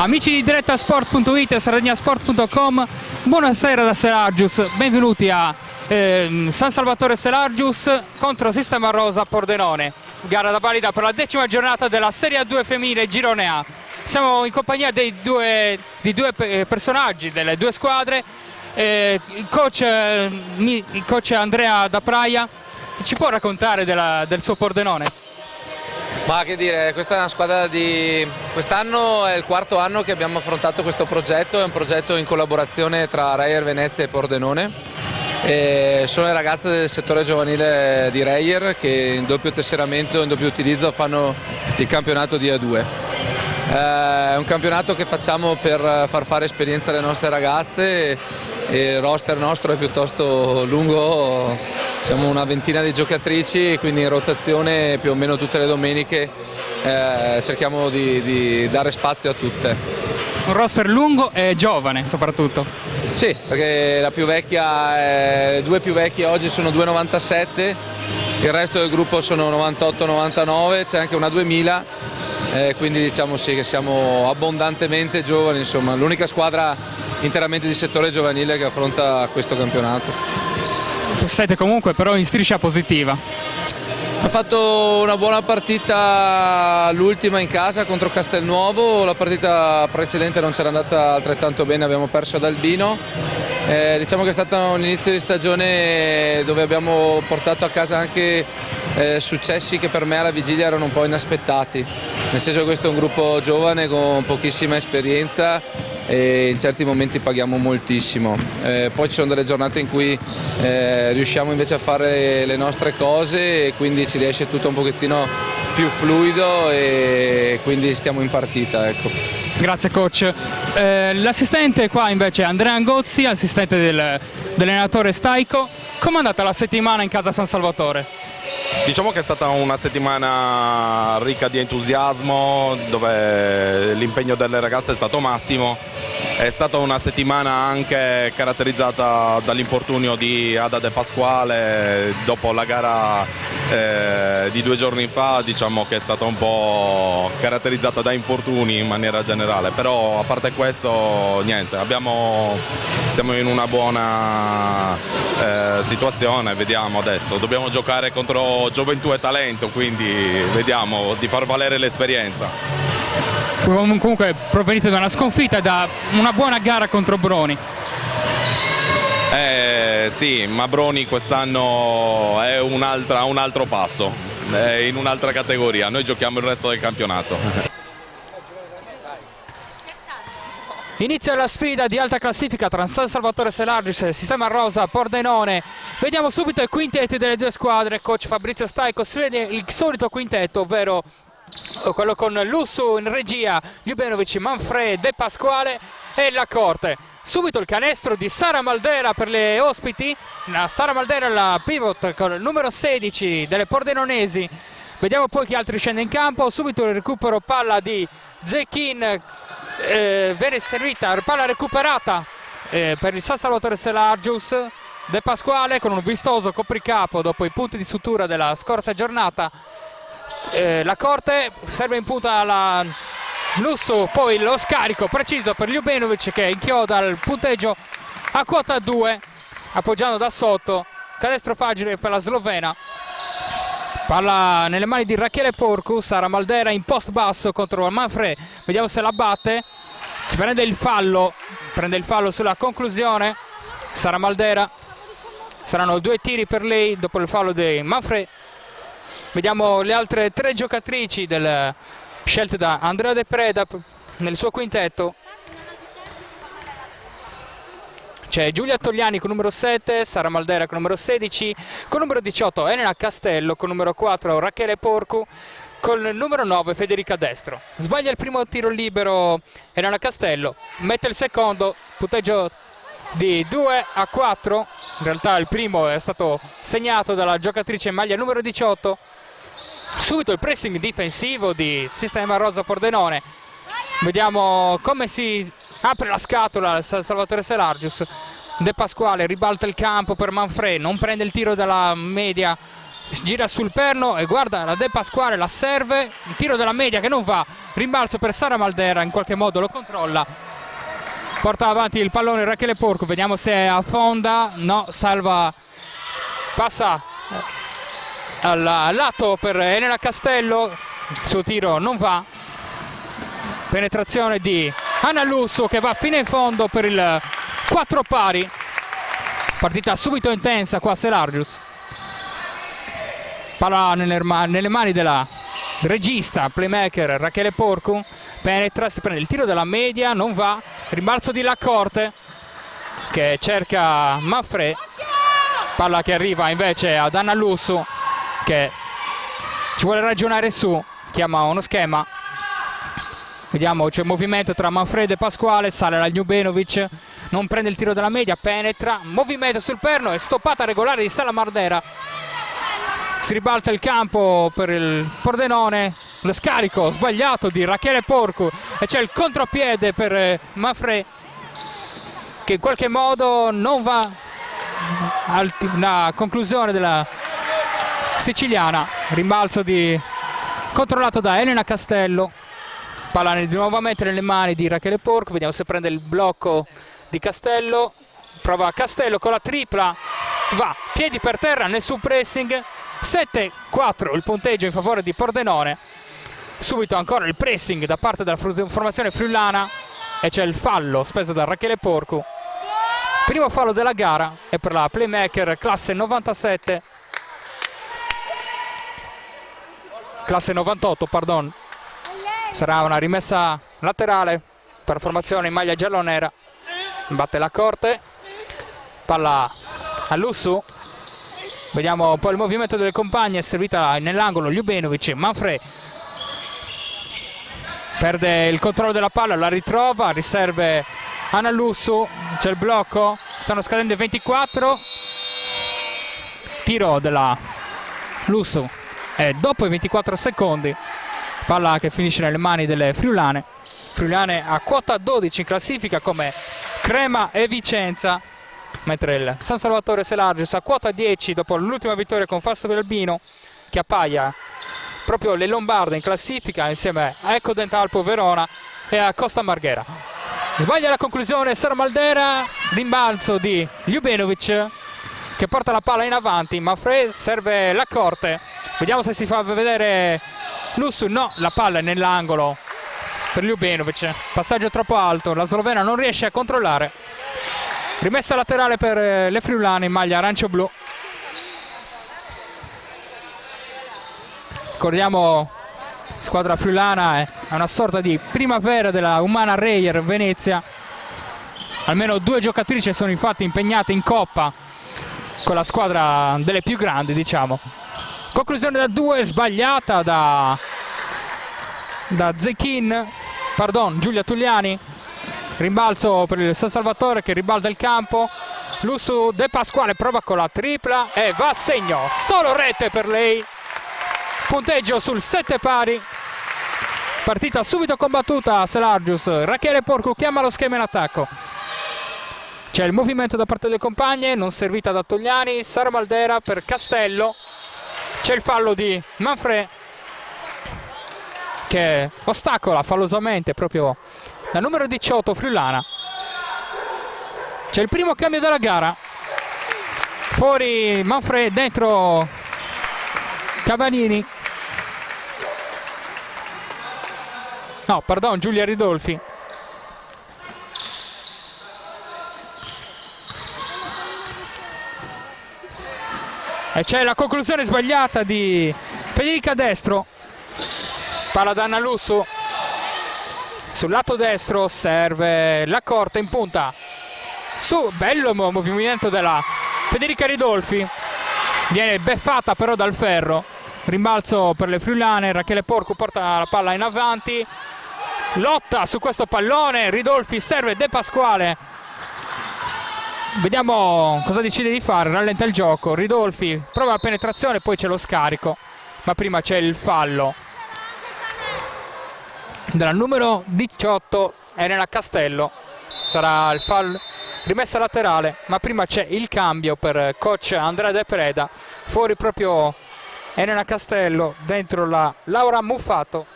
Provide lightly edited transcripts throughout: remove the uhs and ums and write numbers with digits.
Amici di Direttasport.it e Sardegnasport.com, buonasera da Selargius, benvenuti a San Salvatore Selargius contro Sistema Rosa Pordenone, gara da valida per la 10ª giornata della Serie A2 femminile Girone A. Siamo in compagnia di due personaggi delle due squadre, il coach Andrea Da Praia. Ci può raccontare del suo Pordenone? Ma che dire, questa è una squadra di... Quest'anno è il 4º anno che abbiamo affrontato questo progetto, è un progetto in collaborazione tra Reyer Venezia e Pordenone. Sono le ragazze del settore giovanile di Reyer che in doppio tesseramento e in doppio utilizzo fanno il campionato di A2. È un campionato che facciamo per far fare esperienza alle nostre ragazze e il roster nostro è piuttosto lungo, siamo una ventina di giocatrici, quindi in rotazione più o meno tutte le domeniche cerchiamo di dare spazio a tutte. Un roster lungo e giovane soprattutto. Sì, perché la più vecchia, due più vecchie oggi sono 2,97, il resto del gruppo sono 98-99, c'è anche una 2000. Quindi diciamo sì che siamo abbondantemente giovani, insomma, l'unica squadra interamente di settore giovanile che affronta questo campionato. Siete comunque però in striscia positiva. Ha fatto una buona partita l'ultima in casa contro Castelnuovo, la partita precedente non c'era andata altrettanto bene, abbiamo perso ad Albino. Diciamo che è stato un inizio di stagione dove abbiamo portato a casa anche successi che per me alla vigilia erano un po' inaspettati, nel senso che questo è un gruppo giovane con pochissima esperienza e in certi momenti paghiamo moltissimo. Poi ci sono delle giornate in cui riusciamo invece a fare le nostre cose e quindi ci riesce tutto un pochettino più fluido e quindi stiamo in partita, ecco. Grazie coach. L'assistente qua invece è Andrea Angozzi, assistente dell'allenatore Staico. Com'è andata la settimana in casa San Salvatore? Diciamo che è stata una settimana ricca di entusiasmo, dove l'impegno delle ragazze è stato massimo. È stata una settimana anche caratterizzata dall'infortunio di Ada De Pasquale dopo la gara di 2 giorni fa, diciamo che è stata un po' caratterizzata da infortuni in maniera generale, però a parte questo niente, siamo in una buona situazione, vediamo adesso, dobbiamo giocare contro gioventù e talento, quindi vediamo di far valere l'esperienza. Comunque provenite da una sconfitta e da una buona gara contro Broni. Sì, ma Broni quest'anno è un altro passo, è in un'altra categoria, noi giochiamo il resto del campionato. Inizia la sfida di alta classifica tra San Salvatore Selargius e Sistema Rosa Pordenone. Vediamo subito i quintetti delle due squadre. Coach Fabrizio Staico, si vede il solito quintetto, ovvero quello con Lussu in regia, Ljubenovic, Manfred, De Pasquale e La Corte. Subito il canestro di Sara Maldera per le ospiti. Sara Maldera, la pivot con il numero 16 delle pordenonesi. Vediamo poi chi altri scende in campo. Subito il recupero palla di Zecchin, viene servita, palla recuperata per il San Salvatore Selargius. De Pasquale con un vistoso copricapo dopo i punti di sutura della scorsa giornata. La Corte serve in punta alla Lussu, poi lo scarico preciso per Ljubenovic che inchioda il punteggio a quota 2 appoggiando da sotto, canestro facile per la slovena. Palla nelle mani di Rachele Porcu, Sara Maldera in post basso contro Manfred, vediamo se la batte, ci prende il fallo sulla conclusione Sara Maldera, saranno 2 tiri per lei dopo il fallo di Manfred. Vediamo le altre 3 giocatrici scelte da Andrea De Preda nel suo quintetto. C'è Giulia Togliani con numero 7, Sara Maldera con numero 16, con numero 18 Elena Castello, con numero 4 Rachele Porcu, con il numero 9 Federica Destro. Sbaglia il primo tiro libero Elena Castello, mette il secondo, punteggio di 2-4, in realtà il primo è stato segnato dalla giocatrice in maglia numero 18. Subito il pressing difensivo di Sistema Rosa Pordenone, vediamo come si apre la scatola San Salvatore Selargius. De Pasquale ribalta il campo per Manfred, non prende il tiro dalla media gira sul perno e guarda la De Pasquale, la serve, il tiro della media che non va, rimbalzo per Sara Maldera, in qualche modo lo controlla, porta avanti il pallone Rachele Porco, vediamo se affonda, no, salva, passa al lato per Elena Castello, il suo tiro non va, penetrazione di Anna Lusso che va fino in fondo per il 4 pari, partita subito intensa qua a Selargius. Palla nelle mani della regista, playmaker Rachele Porcu, penetra, si prende il tiro della media, non va, rimbalzo di Lacorte che cerca Manfrè, palla che arriva invece ad Anna Lusso che ci vuole ragionare su, chiama uno schema, vediamo c'è movimento tra Manfredo e Pasquale, sale la Ljubenovic, non prende il tiro della media, penetra, movimento sul perno e stoppata regolare di Sara Maldera. Si ribalta il campo per il Pordenone, lo scarico sbagliato di Rachele Porcu e c'è il contropiede per Manfrè che in qualche modo non va alla conclusione della siciliana, rimbalzo controllato da Elena Castello, palla nuovamente nelle mani di Rachele Porcu, vediamo se prende il blocco di Castello, prova Castello con la tripla, va, piedi per terra, nessun pressing, 7-4 il punteggio in favore di Pordenone, subito ancora il pressing da parte della formazione friulana e c'è il fallo speso da Rachele Porcu, primo fallo della gara e per la playmaker classe 97, classe 98 pardon, sarà una rimessa laterale per formazione in maglia giallonera, batte la corte, palla a Lussu, vediamo un po' il movimento delle compagne, è servita nell'angolo Ljubenovic, Manfrè perde il controllo della palla, la ritrova, riserve Anna Lussu, c'è il blocco, stanno scadendo i 24, tiro della Lussu e dopo i 24 secondi palla che finisce nelle mani delle friulane a quota 12 in classifica come Crema e Vicenza, mentre il San Salvatore Selargius a quota 10 dopo l'ultima vittoria con Fastro Albino che appaia proprio le lombarde in classifica insieme a Ecco Dentalpo Verona e a Costa Marghera. Sbaglia la conclusione Sara Maldera, rimbalzo di Ljubenovic che porta la palla in avanti, Manfrè serve la corte, vediamo se si fa vedere Lussu, no, la palla è nell'angolo per Ljubenovic, passaggio troppo alto, la slovena non riesce a controllare, rimessa laterale per le friulane in maglia arancio-blu. Ricordiamo, squadra friulana è una sorta di primavera della Umana Reyer Venezia, almeno 2 giocatrici sono infatti impegnate in coppa con la squadra delle più grandi, diciamo. Conclusione da 2 sbagliata da Zecchin, pardon, Giulia Tugliani, rimbalzo per il San Salvatore che ribalta il campo, Lussu De Pasquale prova con la tripla e va a segno, solo rete per lei, punteggio sul 7 pari, partita subito combattuta a Selargius, Rachele Porcu chiama lo schema in attacco, c'è il movimento da parte delle compagne, non servita da Tugliani, Sara Maldera per Castello, c'è il fallo di Manfrè che ostacola fallosamente proprio la numero 18 friulana. C'è il primo cambio della gara, fuori Manfrè, dentro Cavanini, no pardon, Giulia Ridolfi. E c'è la conclusione sbagliata di Federica Destro, palla da Anna Lussu, sul lato destro serve la corte in punta, su bello movimento della Federica Ridolfi, viene beffata però dal ferro, rimbalzo per le friulane, Rachele Porcu porta la palla in avanti, lotta su questo pallone, Ridolfi serve De Pasquale, vediamo cosa decide di fare, rallenta il gioco, Ridolfi prova la penetrazione, poi c'è lo scarico, ma prima c'è il fallo della numero 18 Elena Castello, sarà il fallo, rimessa laterale, ma prima c'è il cambio per coach Andrea De Preda, fuori proprio Elena Castello dentro la Laura Muffato.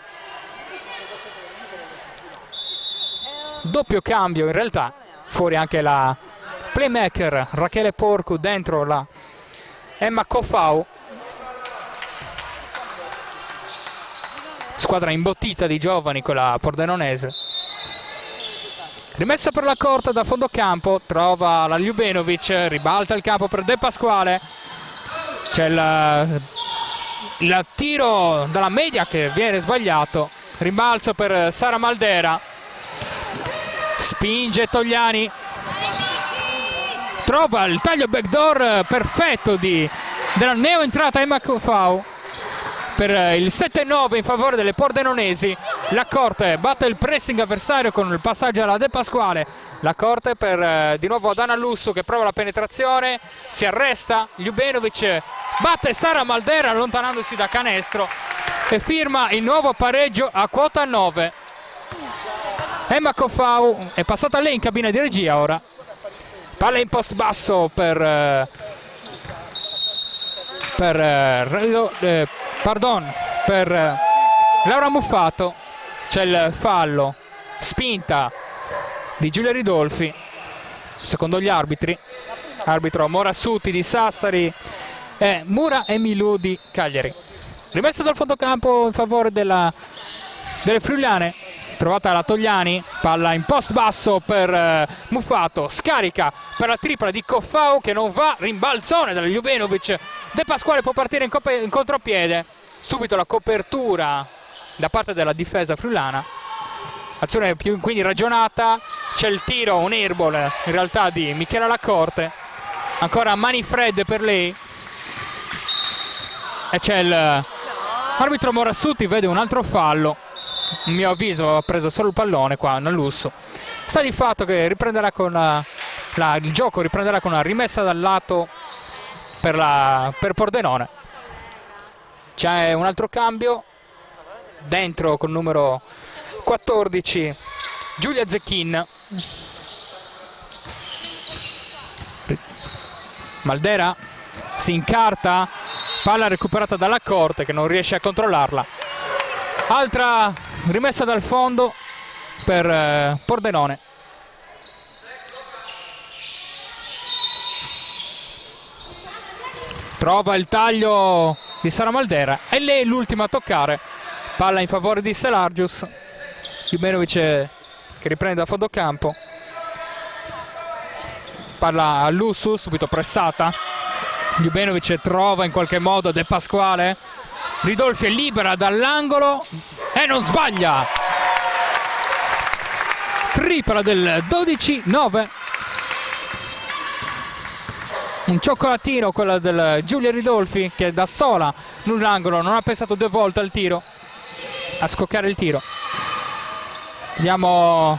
Doppio cambio in realtà, fuori anche la playmaker Rachele Porcu dentro la Emma Coffau. Squadra imbottita di giovani quella pordenonese. Rimessa per la corta da fondo campo, trova la Ljubenovic, ribalta il campo per De Pasquale. C'è il tiro dalla media che viene sbagliato. Rimbalzo per Sara Maldera. Spinge Togliani. Trova il taglio backdoor perfetto della neoentrata Emma Coffau per il 7-9 in favore delle pordenonesi. La Corte batte il pressing avversario con il passaggio alla De Pasquale. La Corte per di nuovo Dana Lusso che prova la penetrazione, si arresta. Ljubenovic batte Sara Maldera allontanandosi da canestro e firma il nuovo pareggio a quota 9. Emma Coffau è passata lei in cabina di regia ora. Palla in post basso per Laura Muffato. C'è il fallo, spinta di Giulia Ridolfi secondo gli arbitri. Arbitro Morassuti di Sassari e Mura Emilù di Cagliari. Rimessa dal fondocampo in favore delle friulane. Trovata la Togliani, palla in post basso per Muffato, scarica per la tripla di Coffau che non va, rimbalzone dalla Ljubenovic. De Pasquale può partire in contropiede, subito la copertura da parte della difesa friulana, azione più quindi ragionata. C'è il tiro, un airball in realtà di Michela Lacorte, ancora Manifred per lei e c'è l'arbitro Morassuti, vede un altro fallo. A mio avviso ha preso solo il pallone qua nel Lusso. Sta di fatto che riprenderà con il gioco riprenderà con una rimessa dal lato per Pordenone. C'è un altro cambio dentro col numero 14 Giulia Zecchin. Maldera si incarta, palla recuperata dalla Corte che non riesce a controllarla. Altra rimessa dal fondo per Pordenone. Trova il taglio di Sara Maldera e lei è l'ultima a toccare. Palla in favore di Selargius. Ljubenovic che riprende da fondo campo. Palla a Lussu, subito pressata. Ljubenovic trova in qualche modo De Pasquale. Ridolfi è libera dall'angolo e non sbaglia. Tripla del 12-9. Un cioccolatino quello del Giulia Ridolfi che da sola nell'angolo non ha pensato due volte al tiro, a scoccare il tiro. Vediamo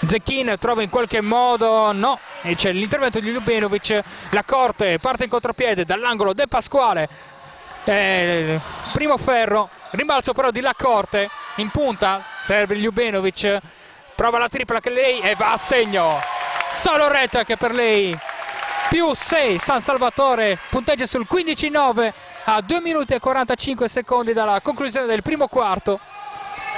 Zecchin, trova in qualche modo, no, e c'è l'intervento di Ljubenovic. La Corte parte in contropiede dall'angolo De Pasquale. Primo ferro, rimbalzo però di La Corte in punta, serve Ljubenovic, prova la tripla che lei e va a segno. Solo retta che per lei, più 6 San Salvatore, punteggia sul 15-9 a 2 minuti e 45 secondi dalla conclusione del primo quarto.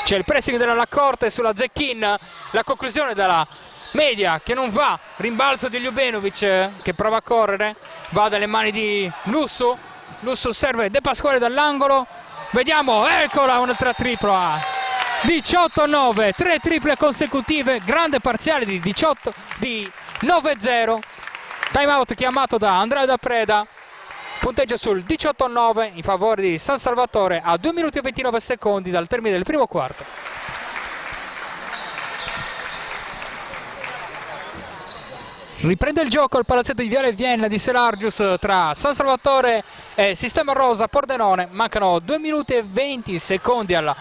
C'è il pressing della La Corte sulla Zecchin, la conclusione della media che non va, rimbalzo di Ljubenovic che prova a correre, va dalle mani di Lussu. Lussu serve De Pasquale dall'angolo, vediamo, eccola un'altra tripla, 18-9, 3 triple consecutive, grande parziale di 9-0. Time out chiamato da Andrea Da Preda, punteggio sul 18-9 in favore di San Salvatore a 2 minuti e 29 secondi dal termine del primo quarto. Riprende il gioco il palazzetto di Viale Vienna di Selargius tra San Salvatore e Sistema Rosa Pordenone. Mancano 2 minuti e 20 secondi al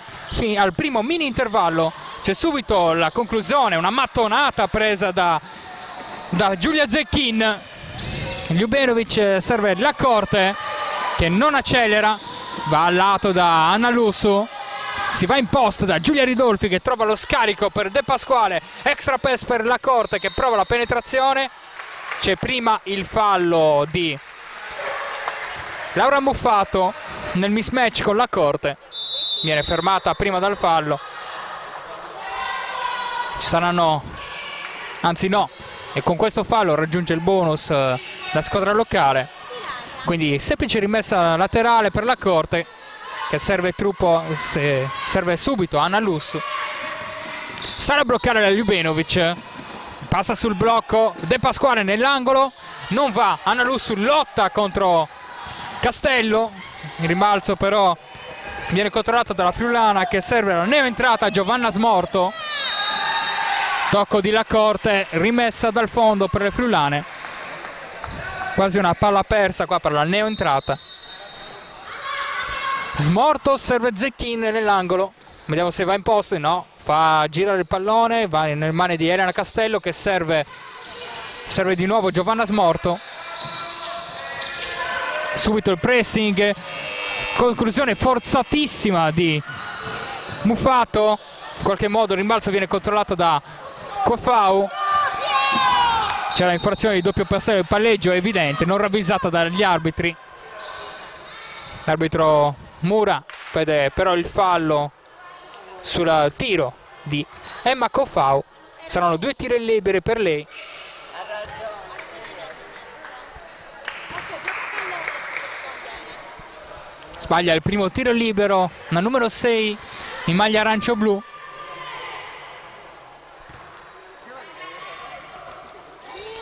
primo mini intervallo. C'è subito la conclusione, una mattonata presa da Giulia Zecchin. Ljubenovic serve La Corte che non accelera, va al lato da Anna Lussu. Si va in post da Giulia Ridolfi che trova lo scarico per De Pasquale, extra pass per La Corte che prova la penetrazione. C'è prima il fallo di Laura Muffato nel mismatch con la Corte, viene fermata prima dal fallo. Ci saranno, anzi no, e con questo fallo raggiunge il bonus la squadra locale, quindi semplice rimessa laterale per la Corte che serve subito Anna Lussu. Sarà a bloccare la Ljubenovic, passa sul blocco De Pasquale nell'angolo, non va, Anna Lussu lotta contro Castello, il rimbalzo però viene controllato dalla friulana che serve la neoentrata Giovanna Smorto. Tocco di La Corte, rimessa dal fondo per le friulane, quasi una palla persa qua per la neoentrata. Smorto serve Zecchin nell'angolo, vediamo se va in posto, no, fa girare il pallone, va nelle mani di Elena Castello che serve di nuovo Giovanna Smorto. Subito il pressing, conclusione forzatissima di Muffato, in qualche modo il rimbalzo viene controllato da Cofau. C'è l'infrazione di doppio passaggio del palleggio, è evidente, non ravvisata dagli arbitri. L'arbitro Mura vede però il fallo sul tiro di Emma Cofau. Saranno 2 tiri liberi per lei. Sbaglia il primo tiro libero la numero 6 in maglia arancio-blu.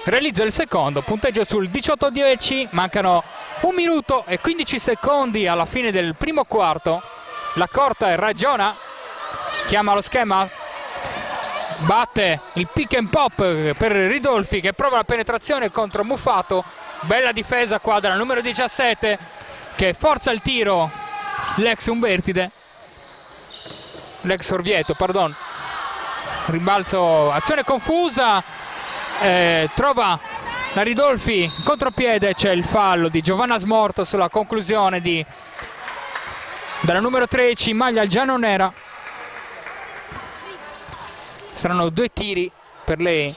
Realizza il secondo, punteggio sul 18-10, mancano 1 minuto e 15 secondi alla fine del primo quarto. La Corte ragiona, chiama lo schema, batte il pick and pop per Ridolfi che prova la penetrazione contro Muffato. Bella difesa qua della numero 17 che forza il tiro, l'ex Orvieto, pardon. Rimbalzo, azione confusa, trova la Ridolfi in contropiede, c'è il fallo di Giovanna Smorto sulla conclusione della numero 13 in maglia giallo-nera. Saranno 2 tiri per lei.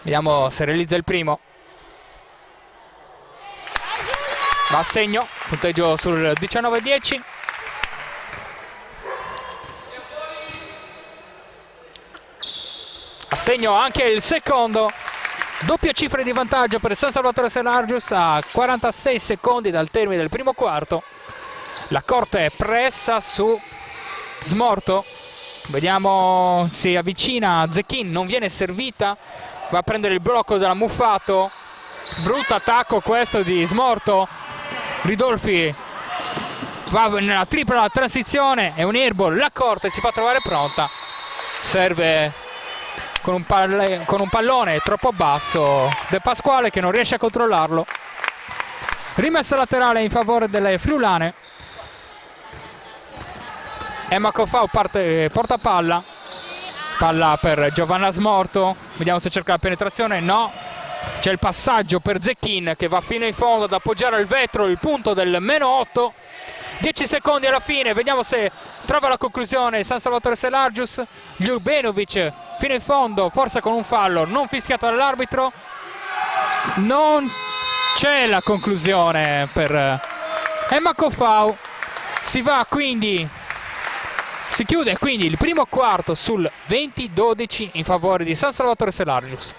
Vediamo se realizza il primo. Va a segno, punteggio sul 19-10. A segno anche il secondo. Doppia cifra di vantaggio per San Salvatore Selargius a 46 secondi dal termine del primo quarto. La Corte pressa su Smorto. Vediamo, si avvicina Zecchin, non viene servita. Va a prendere il blocco della Muffato. Brutto attacco questo di Smorto. Ridolfi va nella tripla transizione, è un airball. La Corte si fa trovare pronta. Serve con un pallone troppo basso De Pasquale che non riesce a controllarlo. Rimessa laterale in favore delle friulane. Emma Cofau porta palla per Giovanna Smorto. Vediamo se cerca la penetrazione, no, c'è il passaggio per Zecchin che va fino in fondo ad appoggiare al vetro il punto del -8. 10 secondi alla fine, vediamo se trova la conclusione San Salvatore Selargius. Ljubenovic fino in fondo, forse con un fallo non fischiato dall'arbitro. Non c'è la conclusione per Emma Cofau. Si chiude quindi il primo quarto sul 20-12 in favore di San Salvatore Selargius.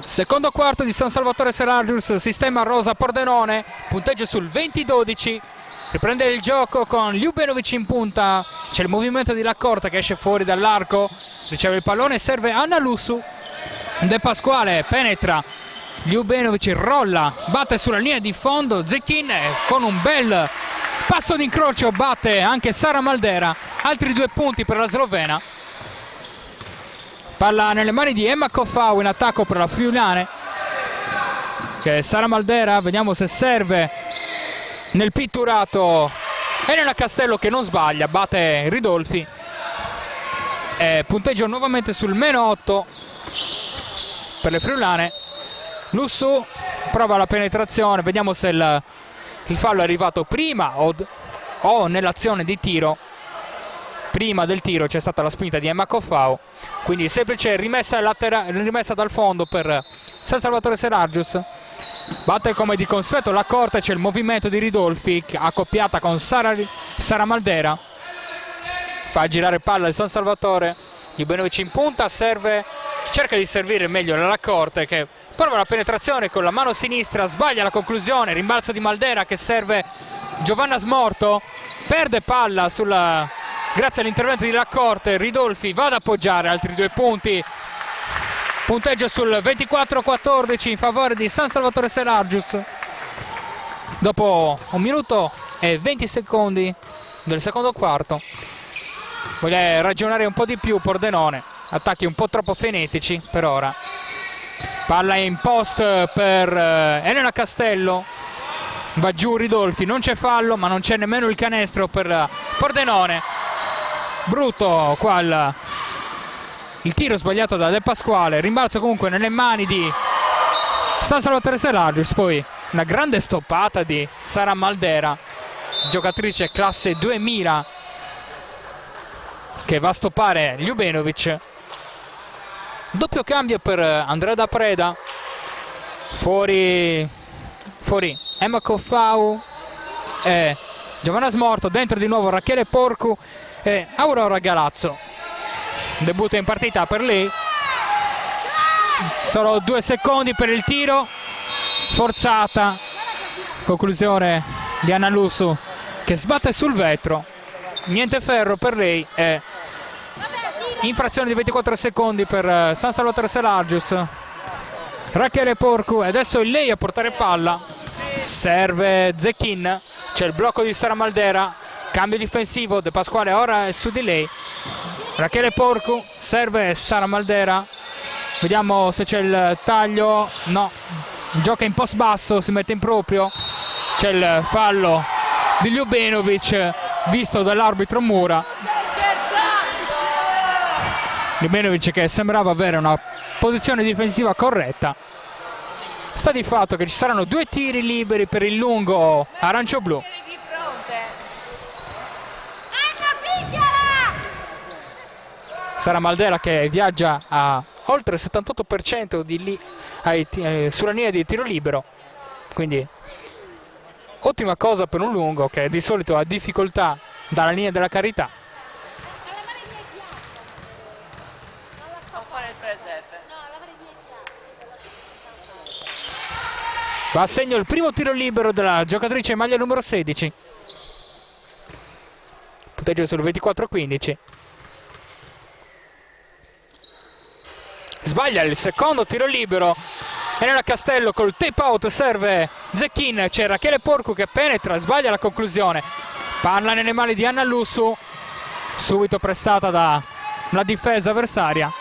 Secondo quarto di San Salvatore Selargius, sistema rosa Pordenone, punteggio sul 20-12. Riprende il gioco con Ljubenovic in punta, c'è il movimento di La Corte che esce fuori dall'arco, riceve il pallone, serve Anna Lussu. De Pasquale penetra, Ljubenovic rolla, batte sulla linea di fondo, Zecchin con un bel passo d'incrocio batte anche Sara Maldera, altri 2 punti per la slovena. Palla nelle mani di Emma Cofau in attacco per la friulane, che Sara Maldera, vediamo se serve nel pitturato. Elena Castello che non sbaglia, batte Ridolfi. Punteggio nuovamente sul -8 per le friulane. Lussu prova la penetrazione, vediamo se il fallo è arrivato prima o nell'azione di tiro. Prima del tiro c'è stata la spinta di Emma Coffau, quindi semplice rimessa dal fondo per San Salvatore Serargius. Batte come di consueto la corte, c'è il movimento di Ridolfi accoppiata con Sara Maldera. Fa girare palla il San Salvatore, Ljubenovic in punta, serve, cerca di servire meglio la corte che prova la penetrazione con la mano sinistra, sbaglia la conclusione, rimbalzo di Maldera che serve Giovanna Smorto, perde palla grazie all'intervento di Lacorte. Ridolfi va ad appoggiare altri 2 punti, punteggio sul 24-14 in favore di San Salvatore Serargius dopo 1 minuto e 20 secondi del secondo quarto. Vuole ragionare un po' di più Pordenone, attacchi un po' troppo frenetici per ora. Palla in post per Elena Castello, va giù Ridolfi, non c'è fallo ma non c'è nemmeno il canestro per Pordenone. Brutto qua il tiro sbagliato da De Pasquale, rimbalzo comunque nelle mani di San Salvatore Serargius. Poi una grande stoppata di Sara Maldera, giocatrice classe 2000, che va a stoppare Ljubenovic. Doppio cambio per Andrea Da Preda, fuori Emma Coffau e Giovanna Smorto, dentro di nuovo Rachele Porcu e Aurora Galazzo. Debutta in partita per lei, solo 2 secondi per il tiro, forzata, conclusione di Anna Lussu che sbatte sul vetro, niente ferro per lei e infrazione di 24 secondi per San Salvatore Serargius. Rachele Porcu e adesso è lei a portare palla, serve Zecchin, c'è il blocco di Sara Maldera, cambio difensivo, De Pasquale ora è su di lei. Rachele Porcu serve Sara Maldera, vediamo se c'è il taglio, no, gioca in post basso, si mette in proprio, c'è il fallo di Ljubenovic visto dall'arbitro Mura. Ljubenovic che sembrava avere una posizione difensiva corretta. Sta di fatto che ci saranno 2 tiri liberi per il lungo arancio-blu. Sara Maldera che viaggia a oltre il 78% sulla linea di tiro libero, quindi ottima cosa per un lungo che di solito ha difficoltà dalla linea della carità. Va a segno il primo tiro libero della giocatrice in maglia numero 16. Punteggio sul 24-15. Sbaglia il secondo tiro libero. Elena Castello col tape out, serve Zecchin, c'è Rachele Porcu che penetra, sbaglia la conclusione. Palla nelle mani di Anna Lussu, subito pressata dalla difesa avversaria.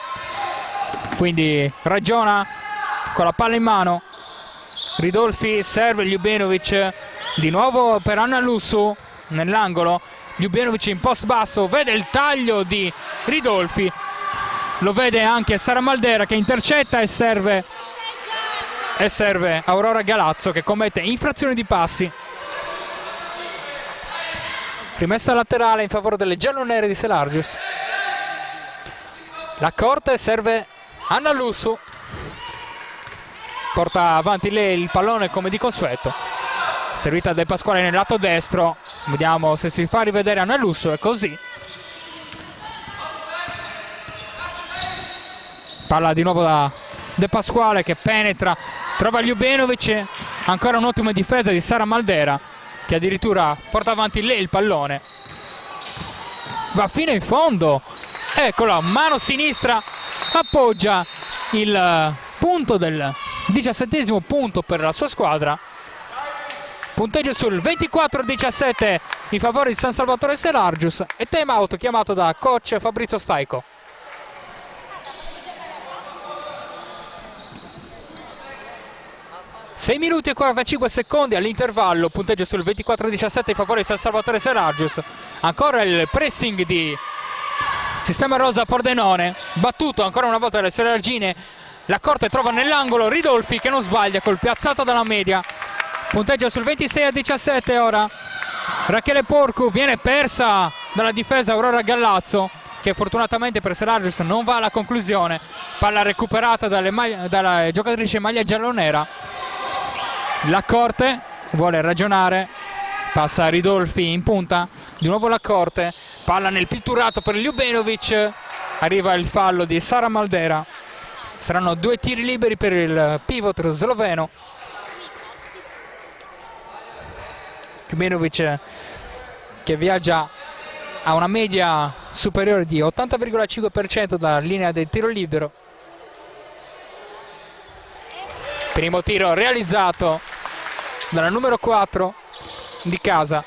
Quindi ragiona con la palla in mano. Ridolfi serve Ljubenovic, di nuovo per Anna Lussu nell'angolo. Ljubenovic in post basso, vede il taglio di Ridolfi, lo vede anche Sara Maldera che intercetta e serve Aurora Galazzo che commette infrazione di passi. Rimessa laterale in favore delle giallonere di Serargius. La corte serve Anna Lussu, porta avanti lei il pallone come di consueto, servita De Pasquale nel lato destro, vediamo se si fa rivedere Anna Lussu, è così. Palla di nuovo da De Pasquale che penetra, trova Ljubenovic, ancora un'ottima difesa di Sara Maldera che addirittura porta avanti lei il pallone, va fino in fondo, eccola, mano sinistra, appoggia il punto del 17° punto per la sua squadra. Punteggio sul 24-17 in favore di San Salvatore Serargius e time out chiamato da coach Fabrizio Staico. Sei minuti e 45 secondi all'intervallo, punteggio sul 24-17 in favore di San Salvatore Serargius. Ancora il pressing di Sistema Rosa Pordenone, battuto ancora una volta dalle Serargine la Corte trova nell'angolo Ridolfi che non sbaglia col piazzato dalla media. Punteggio sul 26-17 ora. Rachele Porcu viene persa dalla difesa Aurora Gallazzo, che fortunatamente per Selagius non va alla conclusione. Palla recuperata dalla giocatrice in maglia giallonera. La Corte vuole ragionare, passa Ridolfi in punta, di nuovo la Corte, palla nel pitturato per Ljubenovic, arriva il fallo di Sara Maldera. Saranno 2 tiri liberi per il pivot sloveno. Ljubenovic che viaggia a una media superiore di 80,5% dalla linea del tiro libero. Primo tiro realizzato dalla numero 4 di casa.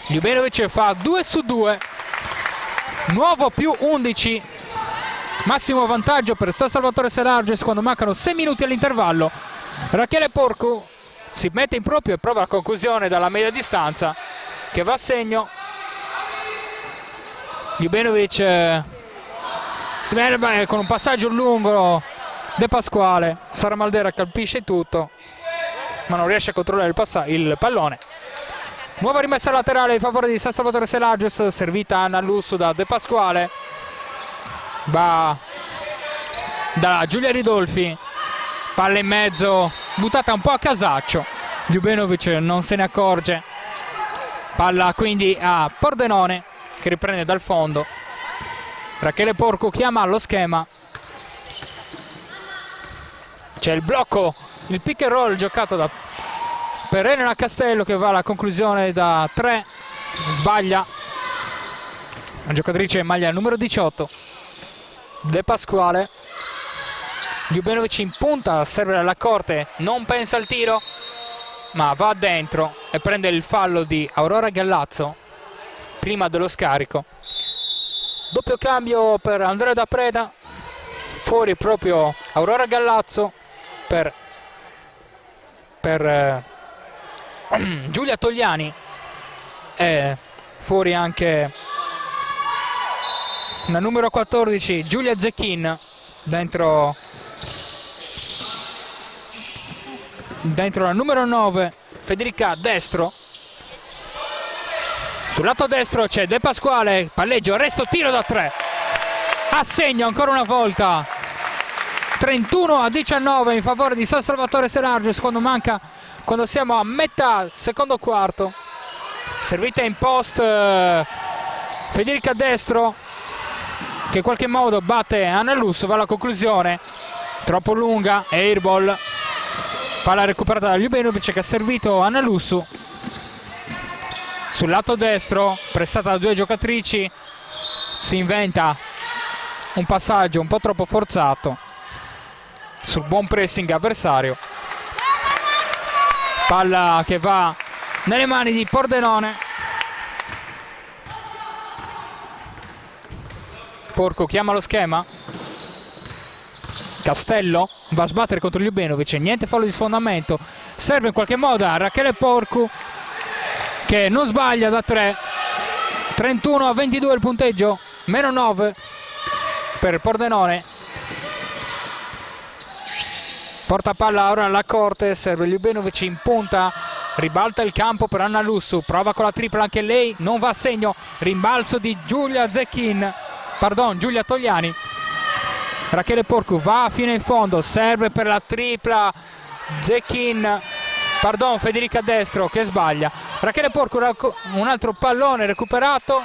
Ljubenovic fa 2 su 2, nuovo più 11, massimo vantaggio per San Salvatore Selagius quando mancano 6 minuti all'intervallo. Rachele Porcu si mette in proprio e prova la conclusione dalla media distanza che va a segno. Ljubenovic si mette con un passaggio lungo De Pasquale. Sara Maldera colpisce tutto ma non riesce a controllare il pallone. Nuova rimessa laterale in favore di San Salvatore Selagius, servita Anna Lussu da De Pasquale, va da Giulia Ridolfi, palla in mezzo buttata un po' a casaccio, Ljubenovic non se ne accorge, palla quindi a Pordenone che riprende dal fondo. Rachele Porcu chiama allo schema, c'è il blocco, il pick and roll giocato per Elena Castello che va alla conclusione da 3, sbaglia la giocatrice in maglia numero 18 De Pasquale. Ljubenovic in punta, serve alla Corte, non pensa al tiro ma va dentro e prende il fallo di Aurora Gallazzo prima dello scarico. Doppio cambio per Andrea Da Preda, fuori proprio Aurora Gallazzo per Giulia Togliani, e fuori anche la numero 14 Giulia Zecchin, dentro la numero 9 Federica Destro. Sul lato destro c'è De Pasquale, palleggio, arresto, tiro da 3, a segno ancora una volta 31-19 in favore di San Salvatore Selagius quando siamo a metà secondo quarto. Servita in post Federica Destro che in qualche modo batte Anna Lussu, va alla conclusione, troppo lunga, airball, palla recuperata da Ljubenovic che ha servito Anna Lussu. Sul lato destro, pressata da 2 giocatrici, si inventa un passaggio un po' troppo forzato sul buon pressing avversario. Palla che va nelle mani di Pordenone. Porcu chiama lo schema. Castello va a sbattere contro Ljubenovic, niente fallo di sfondamento, serve in qualche modo a Rachele Porcu che non sbaglia da 3. 31-22 il punteggio, meno 9 per Pordenone. Porta palla ora alla Corte, serve Ljubenovic in punta, ribalta il campo per Anna Lussu, prova con la tripla anche lei, non va a segno, rimbalzo di Giulia Togliani. Rachele Porcu va fino in fondo, serve per la tripla Federica Destro che sbaglia. Rachele Porcu, un altro pallone recuperato,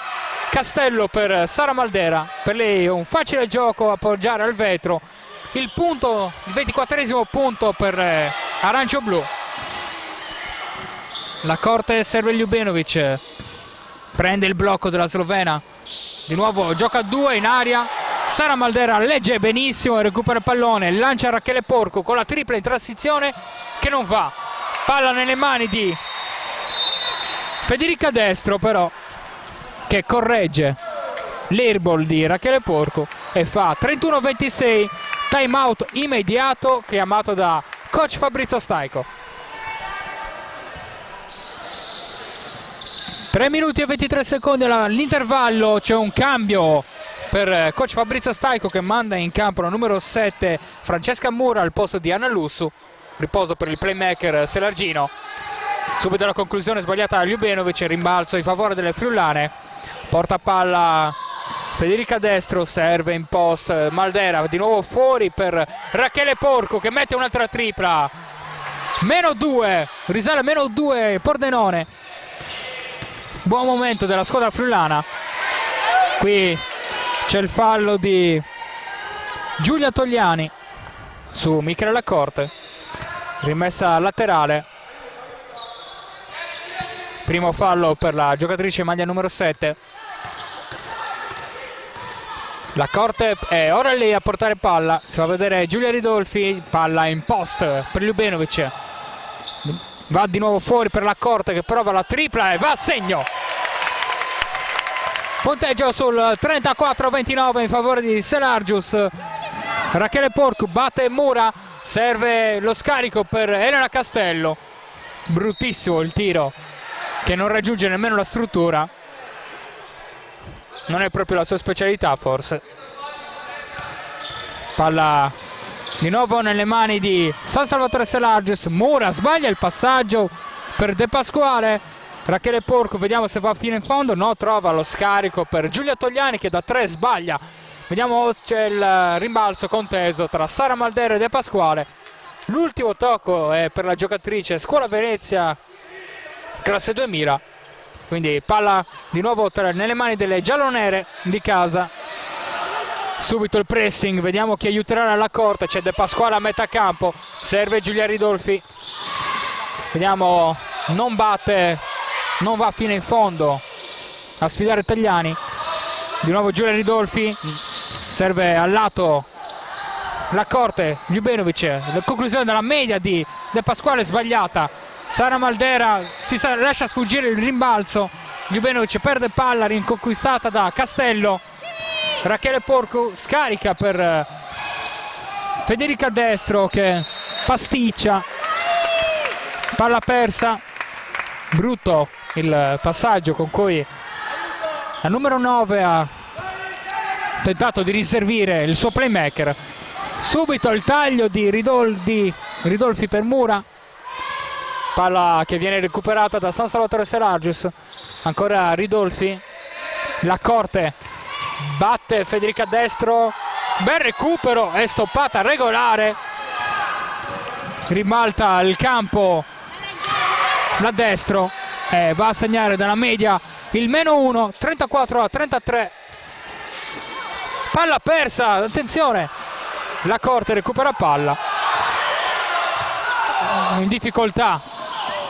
Castello per Sara Maldera, per lei un facile gioco, appoggiare al vetro. Il 24esimo punto per Arancio Blu. La Corte serve Ljubenovic, prende il blocco della slovena, di nuovo gioca a 2 in aria, Sara Maldera legge benissimo e recupera il pallone, lancia Rachele Porcu con la tripla in transizione che non va, palla nelle mani di Federica Destro però, che corregge l'airball di Rachele Porcu e fa 31-26. Time out immediato chiamato da coach Fabrizio Staico. 3 minuti e 23 secondi all'intervallo, c'è un cambio per coach Fabrizio Staico, che manda in campo la numero 7 Francesca Mura al posto di Anna Lussu. Riposo per il playmaker Selargino. Subito la conclusione sbagliata da Ljubenovic, rimbalzo in favore delle friulane. Porta palla Federica Destro, serve in post Maldera, di nuovo fuori per Rachele Porco che mette un'altra tripla. -2, risale a -2 Pordenone. Buon momento della squadra friulana. Qui c'è il fallo di Giulia Togliani su Michele Lacorte, rimessa laterale. Primo fallo per la giocatrice maglia numero 7. Lacorte è ora lì a portare palla, si fa vedere Giulia Ridolfi, palla in post per Ljubenovic, va di nuovo fuori per Lacorte che prova la tripla e va a segno. Punteggio sul 34-29 in favore di Selargius. Rachele Porcu batte Mura, serve lo scarico per Elena Castello. Bruttissimo il tiro che non raggiunge nemmeno la struttura. Non è proprio la sua specialità forse. Palla di nuovo nelle mani di San Salvatore Selargius. Mura sbaglia il passaggio per De Pasquale. Rachele Porco, vediamo se va fino in fondo. No, trova lo scarico per Giulia Togliani che da 3 sbaglia. Vediamo, c'è il rimbalzo conteso tra Sara Maldera e De Pasquale. L'ultimo tocco è per la giocatrice Scuola Venezia classe 2000. Quindi palla di nuovo nelle mani delle giallonere di casa. Subito il pressing, vediamo chi aiuterà la corte. C'è De Pasquale a metà campo, serve Giulia Ridolfi. Vediamo, non batte, non va fino in fondo a sfidare Tagliani. Di nuovo Giulia Ridolfi, serve al lato la corte, Ljubenovic. La conclusione della media di De Pasquale sbagliata. Sara Maldera si lascia sfuggire il rimbalzo. Ljubenovic perde palla, riconquistata da Castello. Rachele Porco scarica per Federica Destro che pasticcia. Palla persa. Brutto il passaggio con cui la numero 9 ha tentato di riservire il suo playmaker. Subito il taglio di Ridolfi per Mura. Palla che viene recuperata da San Salvatore Selargius. Ancora Ridolfi. La corte batte Federica Destro. Bel recupero, è stoppata regolare. Ribalta il campo la Destro. Va a segnare dalla media il -1, 34-33. Palla persa, attenzione. La corte recupera palla. In difficoltà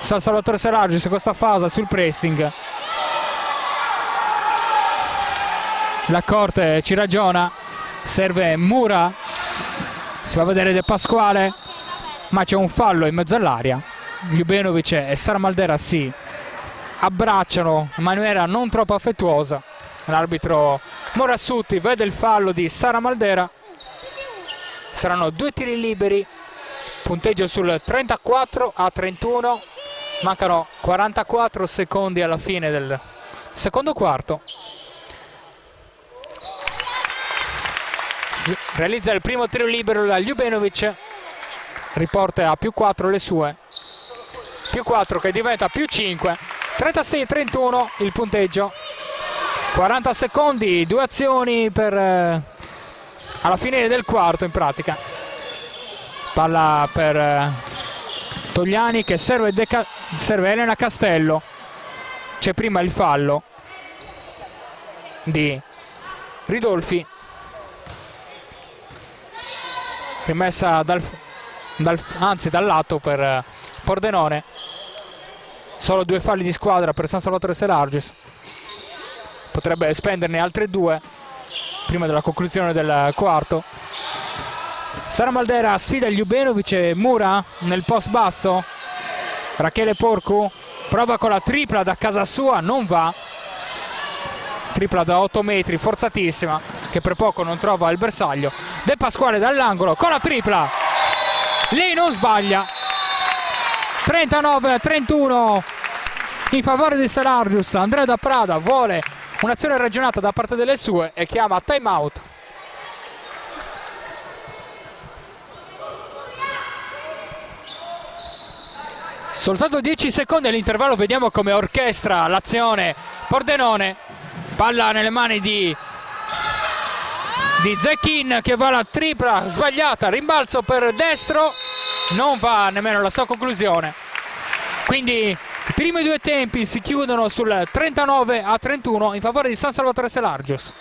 San Salvatore Selargius in questa fase sul pressing. La corte ci ragiona, serve Mura, si va a vedere De Pasquale, ma c'è un fallo in mezzo all'aria. Ljubenovic e Sara Maldera si abbracciano in maniera non troppo affettuosa. L'arbitro Morassutti vede il fallo di Sara Maldera. Saranno 2 tiri liberi. Punteggio sul 34-31. Mancano 44 secondi alla fine del secondo quarto. Realizza il primo tiro libero da Ljubenovic. Riporta a +4 le sue. +4 che diventa +5. 36-31 il punteggio. 40 secondi, 2 azioni per alla fine del quarto in pratica. Palla per Togliani che serve Elena Castello. C'è prima il fallo di Ridolfi. Rimessa dal lato per Pordenone. Solo 2 falli di squadra per San Salvatore Selargius. Potrebbe spenderne altre 2 prima della conclusione del quarto. Sara Maldera sfida Ljubenovic e Mura nel post basso. Rachele Porcu prova con la tripla da casa sua, non va. Tripla da 8 metri, forzatissima, che per poco non trova il bersaglio. De Pasquale dall'angolo con la tripla. Lei non sbaglia. 39-31 in favore di Selargius. Andrea da Prada vuole un'azione ragionata da parte delle sue e chiama time out. Soltanto 10 secondi all'intervallo, vediamo come orchestra l'azione Pordenone. Palla nelle mani di Zecchin che va alla tripla sbagliata, rimbalzo per destro, non va nemmeno la sua conclusione. Quindi i primi due tempi si chiudono sul 39-31 in favore di San Salvatore Selargius.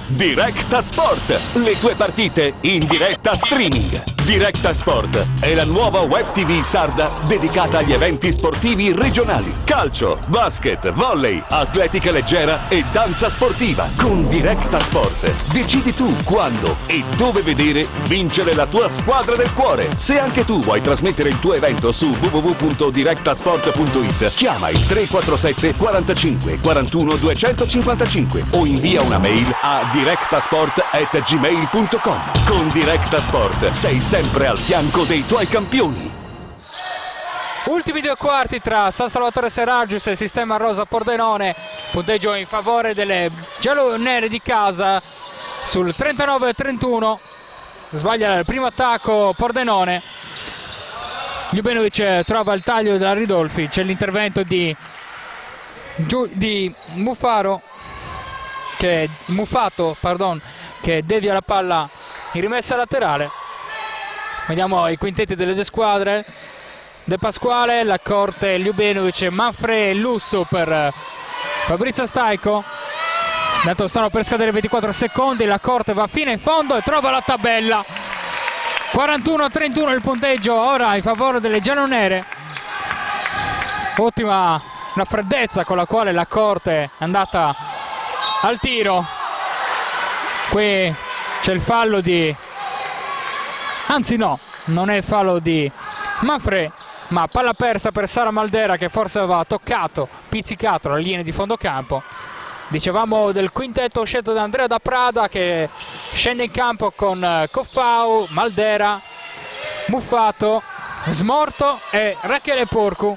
Directa Sport, le tue partite in diretta streaming. Directa Sport è la nuova web TV sarda dedicata agli eventi sportivi regionali. Calcio, basket, volley, atletica leggera e danza sportiva. Con Directa Sport decidi tu quando e dove vedere vincere la tua squadra del cuore. Se anche tu vuoi trasmettere il tuo evento su www.directasport.it, chiama il 347 45 41 255 o invia una mail a directasport@gmail.com. Con Directa Sport sei sempre al fianco dei tuoi campioni. Ultimi due quarti tra San Salvatore Selargius e Sistema Rosa Pordenone, punteggio in favore delle giallonere di casa sul 39-31. Sbaglia il primo attacco Pordenone. Ljubenovic trova il taglio della Ridolfi, c'è l'intervento di Muffato che devia la palla in rimessa laterale. Vediamo i quintetti delle due squadre. De Pasquale, Lacorte, Ljubenovic, Manfre, Lusso per Fabrizio Staico. Intanto stanno per scadere 24 secondi, Lacorte va fino in fondo e trova la tabella. 41-31 il punteggio ora in favore delle giallonere. Ottima la freddezza con la quale Lacorte è andata al tiro. Qui c'è il fallo di... anzi no, non è il fallo di Manfre, ma palla persa per Sara Maldera che forse aveva toccato, pizzicato la linea di fondo campo. Dicevamo del quintetto scelto da Andrea da Prada che scende in campo con Coffau, Maldera, Muffato, Smorto e Rachele Porcu.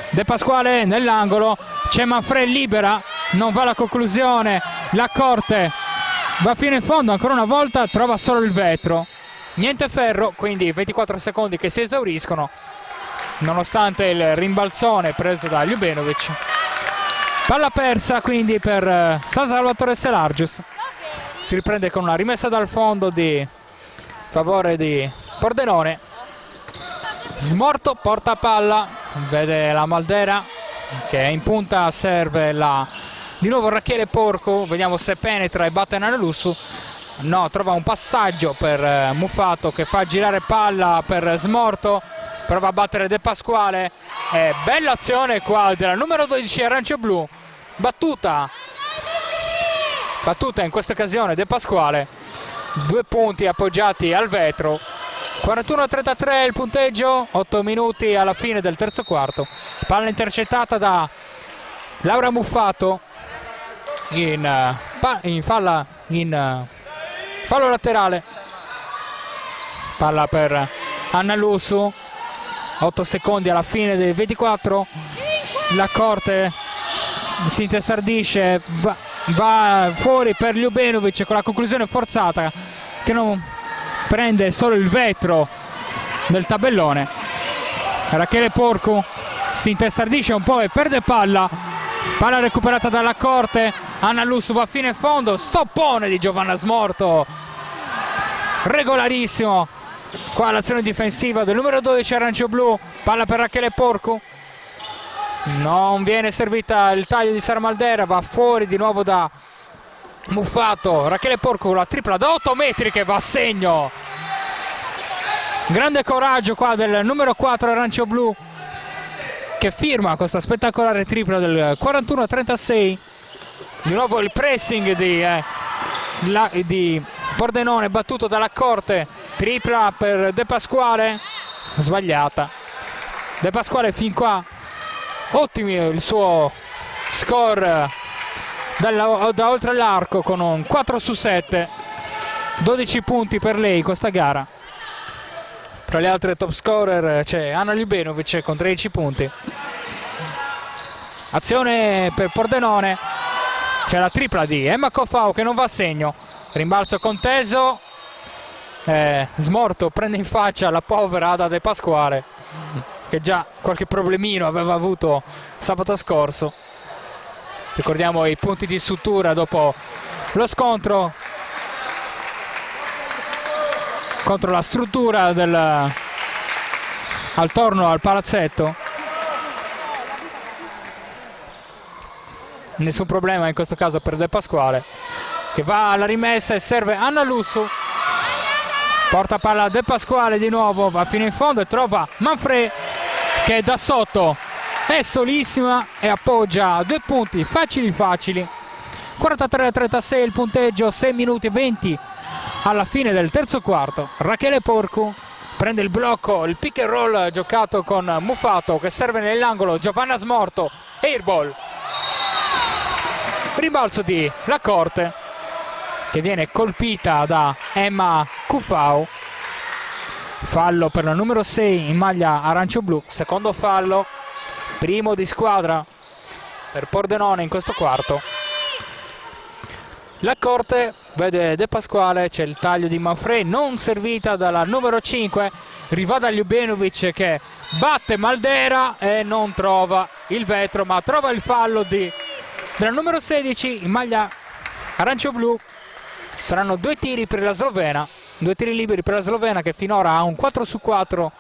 De Pasquale nell'angolo, c'è Manfre libera, non va alla conclusione, la Corte va fino in fondo, ancora una volta trova solo il vetro, niente ferro, quindi 24 secondi che si esauriscono nonostante il rimbalzone preso da Ljubenovic. Palla persa quindi per San Salvatore Selargius, si riprende con una rimessa dal fondo di favore di Pordenone. Smorto porta palla, vede la Maldera che è in punta, serve di nuovo Rachele Porco, vediamo se penetra e batte Nanelussu. No, trova un passaggio per Muffato che fa girare palla per Smorto, prova a battere De Pasquale. Bella azione qua della numero 12 arancio-blu, battuta in questa occasione De Pasquale, 2 punti appoggiati al vetro. 41-33 il punteggio, 8 minuti alla fine del terzo quarto. Palla intercettata da Laura Muffato in fallo laterale. Palla per Anna Lussu, 8 secondi alla fine dei 24. La Corte si intestardisce, va fuori per Ljubenovic con la conclusione forzata che non prende solo il vetro del tabellone. Rachele Porcu si intestardisce un po' e perde palla recuperata dalla Corte. Anna Lussu va fino in fondo, stoppone di Giovanna Smorto, regolarissimo qua l'azione difensiva del numero 12 arancio-blu. Palla per Rachele Porcu, non viene servita il taglio di Sara Maldera, va fuori di nuovo da Muffato. Rachele Porcu, la tripla da 8 metri che va a segno. Grande coraggio qua del numero 4 arancio-blu che firma questa spettacolare tripla del 41-36. Di nuovo il pressing di Pordenone battuto dalla Corte. Tripla per De Pasquale, sbagliata. De Pasquale fin qua ottimo il suo score da oltre l'arco con un 4/7, 12 punti per lei in questa gara. Tra le altre top scorer c'è Anna Ljubenovic con 13 punti. Azione per Pordenone, c'è la tripla di Emma Cofau che non va a segno, rimbalzo conteso, Smorto prende in faccia la povera Ada De Pasquale che già qualche problemino aveva avuto sabato scorso. Ricordiamo i punti di sutura dopo lo scontro contro la struttura attorno al palazzetto. Nessun problema in questo caso per De Pasquale, che va alla rimessa e serve Anna Lussu. Porta palla De Pasquale di nuovo, va fino in fondo e trova Manfredi che da sotto è solissima e appoggia 2 punti facili facili. 43-36 il punteggio, 6 minuti e 20 alla fine del terzo quarto. Rachele Porcu prende il blocco, il pick and roll giocato con Muffato che serve nell'angolo, Giovanna Smorto, airball. Rimbalzo di La Corte che viene colpita da Emma Cufau. Fallo per la numero 6 in maglia arancio-blu, secondo fallo, primo di squadra per Pordenone in questo quarto. La Corte vede De Pasquale, c'è il taglio di Manfredi non servita dalla numero 5, Rivada Ljubenovic che batte Maldera e non trova il vetro, ma trova il fallo della numero 16 in maglia arancio-blu. Saranno 2 tiri per la slovena, 2 tiri liberi per la slovena che finora ha un 4/4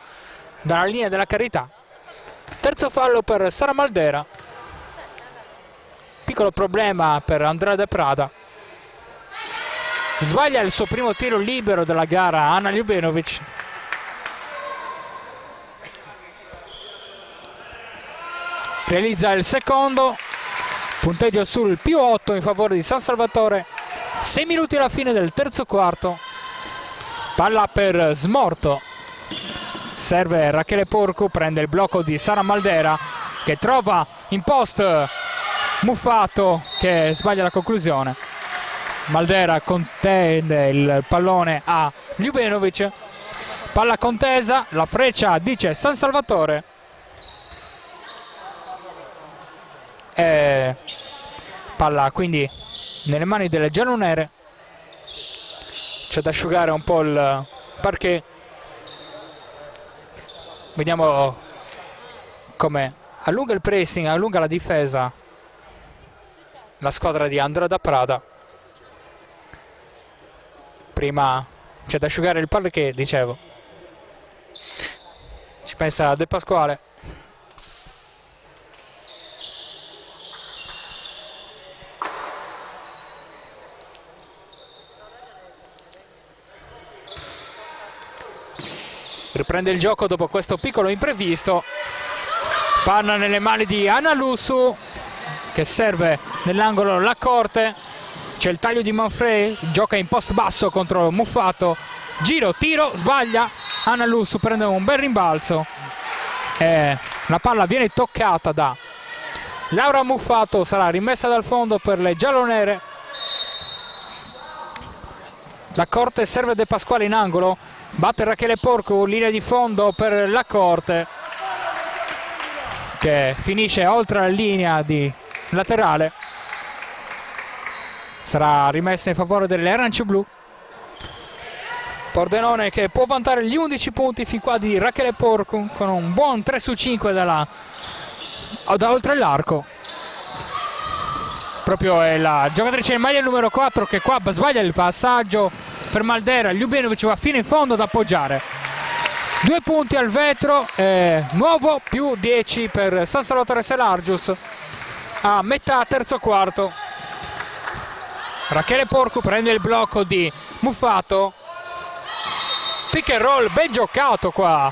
dalla linea della carità. Terzo fallo per Sara Maldera, piccolo problema per Andrea De Prada. Sbaglia il suo primo tiro libero della gara Anna Ljubenovic. Realizza il secondo, punteggio sul +8 in favore di San Salvatore. 6 minuti alla fine del terzo quarto. Palla per Smorto, serve Rachele Porcu, prende il blocco di Sara Maldera che trova in post Muffato che sbaglia la conclusione. Maldera contende il pallone a Ljubenovic, palla contesa, la freccia dice San Salvatore e palla quindi nelle mani delle giallonere. C'è da asciugare un po' il parquet. Vediamo come allunga il pressing, allunga la difesa la squadra di Andrea Da Prada. Prima c'è da asciugare il parquet, dicevo. Ci pensa De Pasquale. Riprende il gioco dopo questo piccolo imprevisto. Panna nelle mani di Anna Lussu che serve nell'angolo La Corte. C'è il taglio di Manfredi, gioca in post basso contro Muffato. Giro, tiro, sbaglia. Anna Lussu prende un bel rimbalzo. La palla viene toccata da Laura Muffato, sarà rimessa dal fondo per le giallonere. La Corte serve De Pasquale in angolo. Batte Rachele Porcu, linea di fondo per La Corte che finisce oltre la linea di laterale. Sarà rimessa in favore delle arancio-blu. Pordenone che può vantare gli 11 punti fin qua di Rachele Porcu con un buon 3 su 5 da oltre l'arco. Proprio è la giocatrice in maglia numero 4 che qua sbaglia il passaggio per Maldera. Ljubenovic va fino in fondo ad appoggiare. 2 punti al vetro, nuovo più 10 per San Salvatore Selargius a metà terzo quarto. Rachele Porcu prende il blocco di Muffato. Pick and roll ben giocato qua.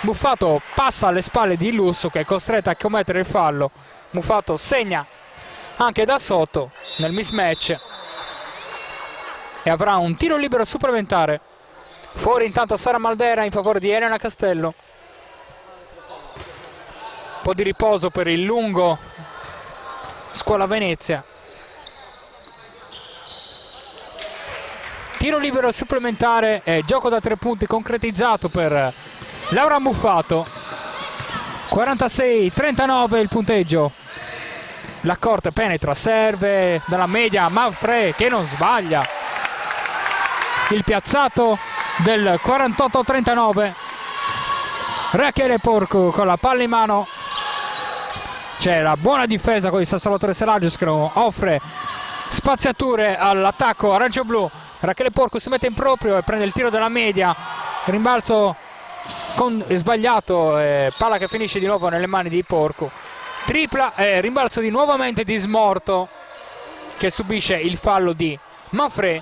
Muffato passa alle spalle di Lussu che è costretta a commettere il fallo. Muffato segna anche da sotto nel mismatch e avrà un tiro libero supplementare. Fuori intanto Sara Maldera in favore di Elena Castello. Un po' di riposo per il lungo Scuola Venezia. Tiro libero supplementare e gioco da 3 punti concretizzato per Laura Muffato. 46-39 il punteggio. La Corte penetra, serve dalla media Manfred che non sbaglia. Il piazzato del 48-39. Rachele Porcu con la palla in mano. C'è la buona difesa con il San Salvatore Selagius che non offre spaziature all'attacco arancioblu. Rachele Porcu si mette in proprio e prende il tiro della media. Rimbalzo sbagliato, palla che finisce di nuovo nelle mani di Porcu. Tripla, rimbalzo di nuovamente di Smorto che subisce il fallo di Manfred.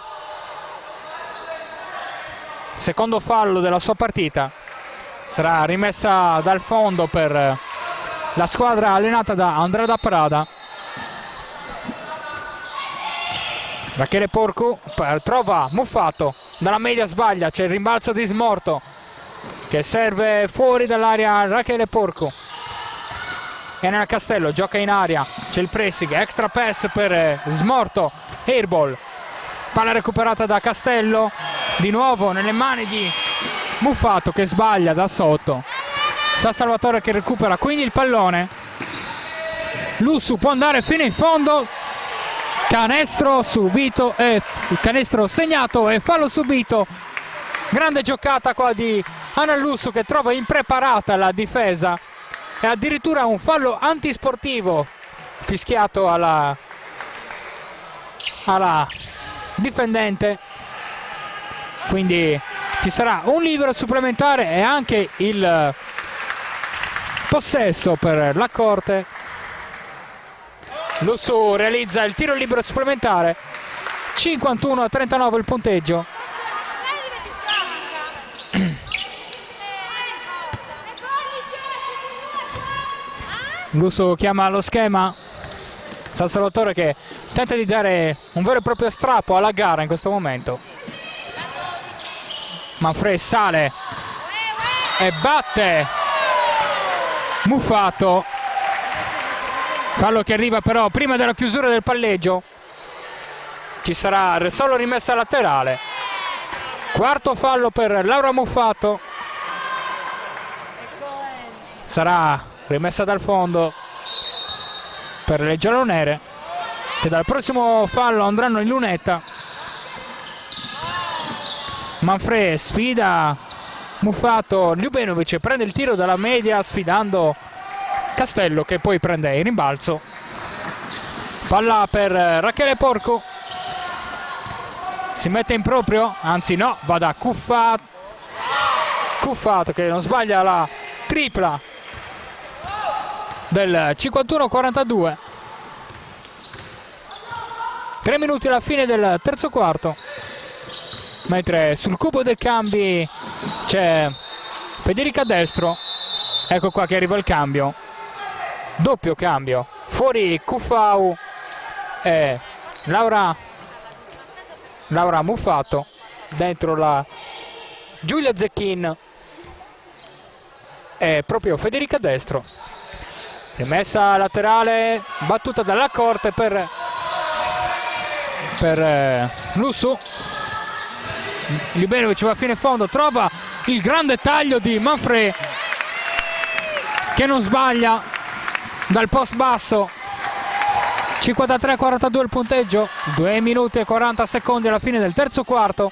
Secondo fallo della sua partita. Sarà rimessa dal fondo per la squadra allenata da Andrea da Prada. Rachele Porcu trova Muffato, dalla media sbaglia, c'è il rimbalzo di Smorto che serve fuori dall'area. Rachele Porcu è nel Castello, gioca in aria, c'è il pressing, extra pass per Smorto, airball, palla recuperata da Castello, di nuovo nelle mani di Muffato che sbaglia da sotto. San Salvatore che recupera quindi il pallone. Lussu può andare fino in fondo, canestro subito, canestro segnato e fallo subito. Grande giocata qua di Anna Lussu che trova impreparata la difesa e addirittura un fallo antisportivo fischiato alla difendente. Quindi ci sarà un libero supplementare e anche il possesso per la Corte. Lussu realizza il tiro libero supplementare. 51-39 il punteggio. Lussu chiama lo schema. San Salvatore che tenta di dare un vero e proprio strappo alla gara in questo momento. Manfred sale e batte Muffato. Fallo che arriva però prima della chiusura del palleggio. Ci sarà solo rimessa laterale. Quarto fallo per Laura Muffato. Sarà rimessa dal fondo per le giallonere che dal prossimo fallo andranno in lunetta. Manfred sfida Muffato, Ljubenovic prende il tiro dalla media sfidando Castello che poi prende il rimbalzo. Palla per Rachele Porcu, si mette in proprio, anzi no, va da Cuffato che non sbaglia la tripla del 51-42. 3 minuti alla fine del terzo quarto, mentre sul cubo dei cambi c'è Federica Destro. Ecco qua che arriva il cambio, doppio cambio, fuori Cuffau e Laura Muffato, dentro la Giulia Zecchin e proprio Federica Destro. Rimessa laterale battuta dalla Corte per Lussu. Ljubenovic va fino in fondo, trova il grande taglio di Manfred che non sbaglia dal post basso. 53-42 il punteggio, 2 minuti e 40 secondi alla fine del terzo quarto.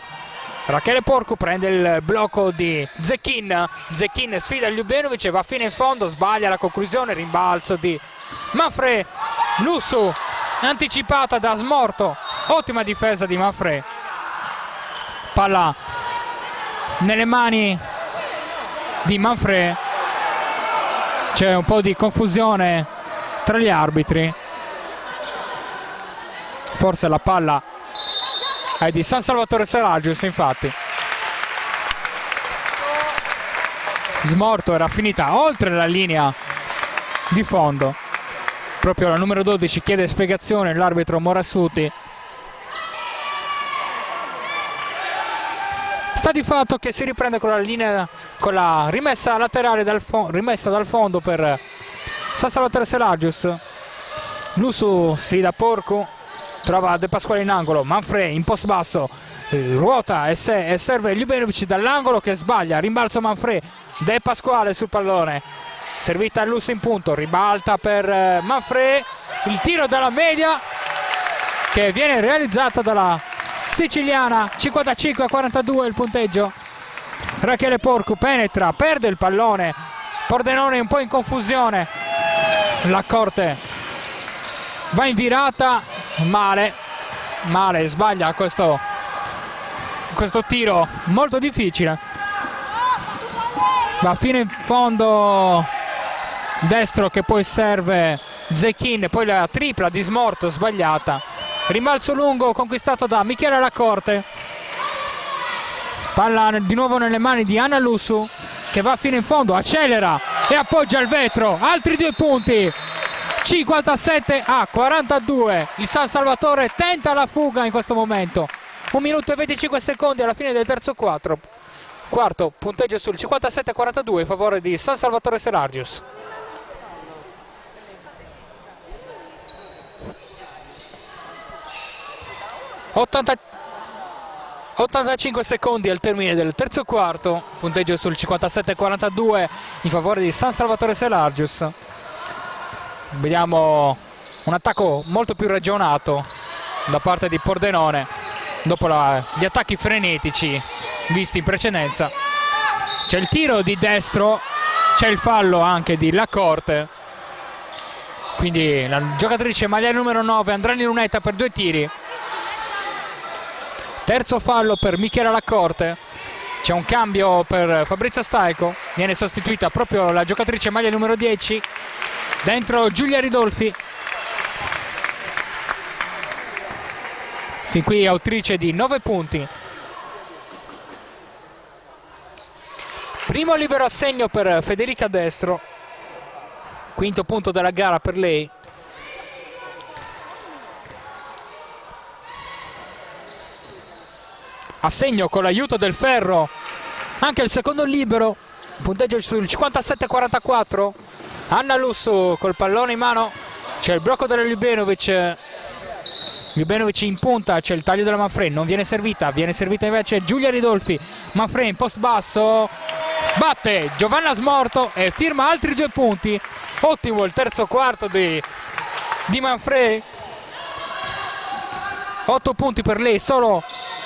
Rachele Porcu prende il blocco di Zecchin, Zecchin sfida Ljubenovic e va fino in fondo, sbaglia la conclusione, rimbalzo di Manfred. Lussu anticipata da Smorto, ottima difesa di Manfred. Palla nelle mani di Manfred, c'è un po' di confusione tra gli arbitri, forse la palla è di San Salvatore Selagius. Infatti Smorto era finita oltre la linea di fondo, proprio la numero 12 chiede spiegazione l'arbitro Morassuti. Sta di fatto che si riprende con la linea, con la rimessa laterale rimessa dal fondo per San Salvatore Selagius. Lussu sfida Porcu, trova De Pasquale in angolo, Manfred in post basso, ruota e serve Ljubenovic dall'angolo che sbaglia, rimbalzo Manfred, De Pasquale sul pallone, servita a Lussu in punto, ribalta per Manfred, il tiro dalla media che viene realizzato dalla siciliana. 55-42 il punteggio. Rachele Porcu penetra, perde il pallone, Pordenone un po' in confusione, la Corte va in virata, male, sbaglia questo tiro molto difficile, va fino in fondo destro che poi serve Zecchin, poi la tripla di Smorto sbagliata, rimbalzo lungo conquistato da Michele Lacorte, palla di nuovo nelle mani di Anna Lussu che va fino in fondo, accelera e appoggia il vetro, altri 2 punti, 57-42, il San Salvatore tenta la fuga in questo momento, 1 minuto e 25 secondi alla fine del terzo quarto, punteggio sul 57-42 in favore di San Salvatore Selargius. 85 secondi al termine del terzo quarto, punteggio sul 57-42 in favore di San Salvatore Selargius. Vediamo un attacco molto più ragionato da parte di Pordenone dopo gli attacchi frenetici visti in precedenza. C'è il tiro di destro, c'è il fallo anche di Lacorte, quindi la giocatrice maglia numero 9 andrà in lunetta per 2 tiri. Terzo fallo per Michela Lacorte, c'è un cambio per Fabrizio Staico, viene sostituita proprio la giocatrice maglia numero 10, dentro Giulia Ridolfi, fin qui autrice di 9 punti. Primo libero assegno per Federica Destro, quinto punto della gara per lei. Assegno con l'aiuto del ferro anche il secondo libero, punteggio sul 57-44. Anna Lussu col pallone in mano, c'è il blocco della Ljubenovic in punta, c'è il taglio della Manfred, non viene servita invece Giulia Ridolfi. Manfred in post basso, batte Giovanna Smorto e firma altri 2 punti. Ottimo il terzo quarto di Manfred, 8 punti per lei solo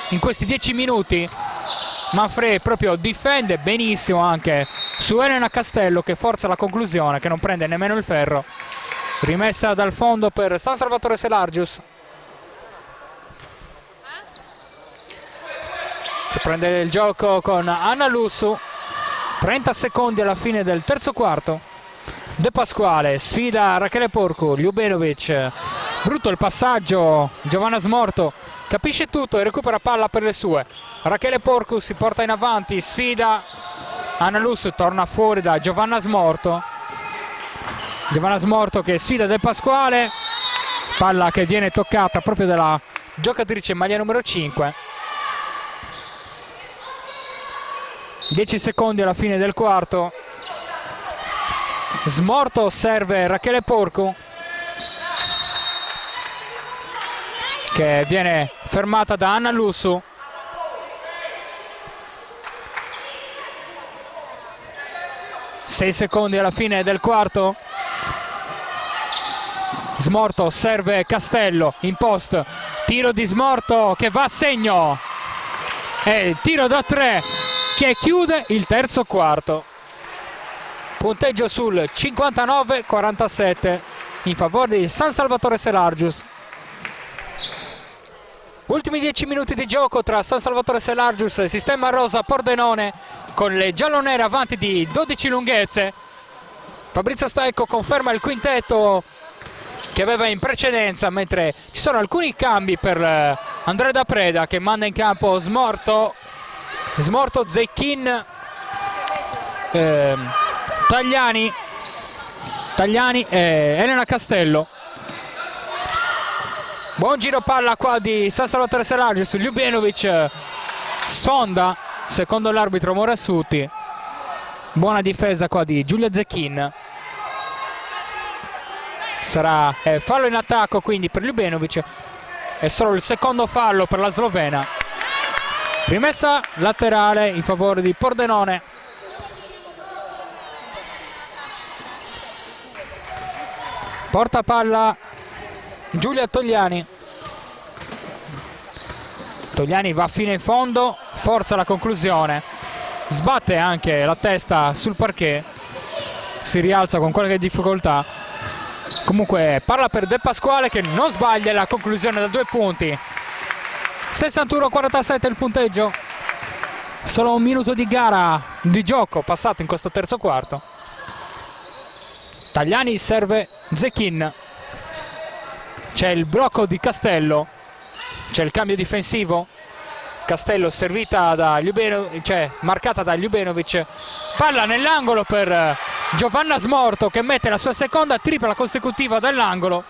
in questi 10 minuti. Manfred proprio difende benissimo anche su Elena Castello che forza la conclusione, che non prende nemmeno il ferro. Rimessa dal fondo per San Salvatore Selargius. Prende il gioco con Anna Lussu. 30 secondi alla fine del terzo quarto. De Pasquale sfida Rachele Porcu, Ljubenovic. Brutto il passaggio, Giovanna Smorto capisce tutto e recupera palla per le sue. Rachele Porcu si porta in avanti, sfida Anna Lussu, torna fuori da Giovanna Smorto. Giovanna Smorto che sfida De Pasquale, palla che viene toccata proprio dalla giocatrice maglia numero 5. 10 secondi alla fine del quarto. Smorto serve Rachele Porcu, che viene fermata da Anna Lussu. Sei secondi alla fine del quarto. Smorto serve Castello in post, tiro di Smorto che va a segno e il tiro da 3 che chiude il terzo quarto. Punteggio sul 59-47 in favore di San Salvatore Selargius. Ultimi 10 minuti di gioco tra San Salvatore Selargius e Sistema Rosa Pordenone, con le giallonere avanti di 12 lunghezze. Fabrizio Staico conferma il quintetto che aveva in precedenza, mentre ci sono alcuni cambi per Andrea Da Preda, che manda in campo Smorto, Zecchin, Tagliani e Elena Castello. Buon giro palla qua di San Salvatore Selargius. Ljubenovic sfonda, secondo l'arbitro Morassuti. Buona difesa qua di Giulia Zecchin. Sarà fallo in attacco quindi per Ljubenovic. È solo il secondo fallo per la slovena. Rimessa laterale in favore di Pordenone. Porta palla Giulia Togliani. Togliani va fino in fondo, forza la conclusione, sbatte anche la testa sul parquet, si rialza con qualche difficoltà. Comunque parla per De Pasquale che non sbaglia la conclusione da 2 punti. 61-47 il punteggio. Solo un minuto di gara, di gioco passato in questo terzo quarto. Tagliani serve Zecchin. C'è il blocco di Castello. C'è il cambio difensivo. Castello servita da Ljubenovic, cioè marcata da Ljubenovic. Palla nell'angolo per Giovanna Smorto che mette la sua seconda tripla consecutiva dall'angolo.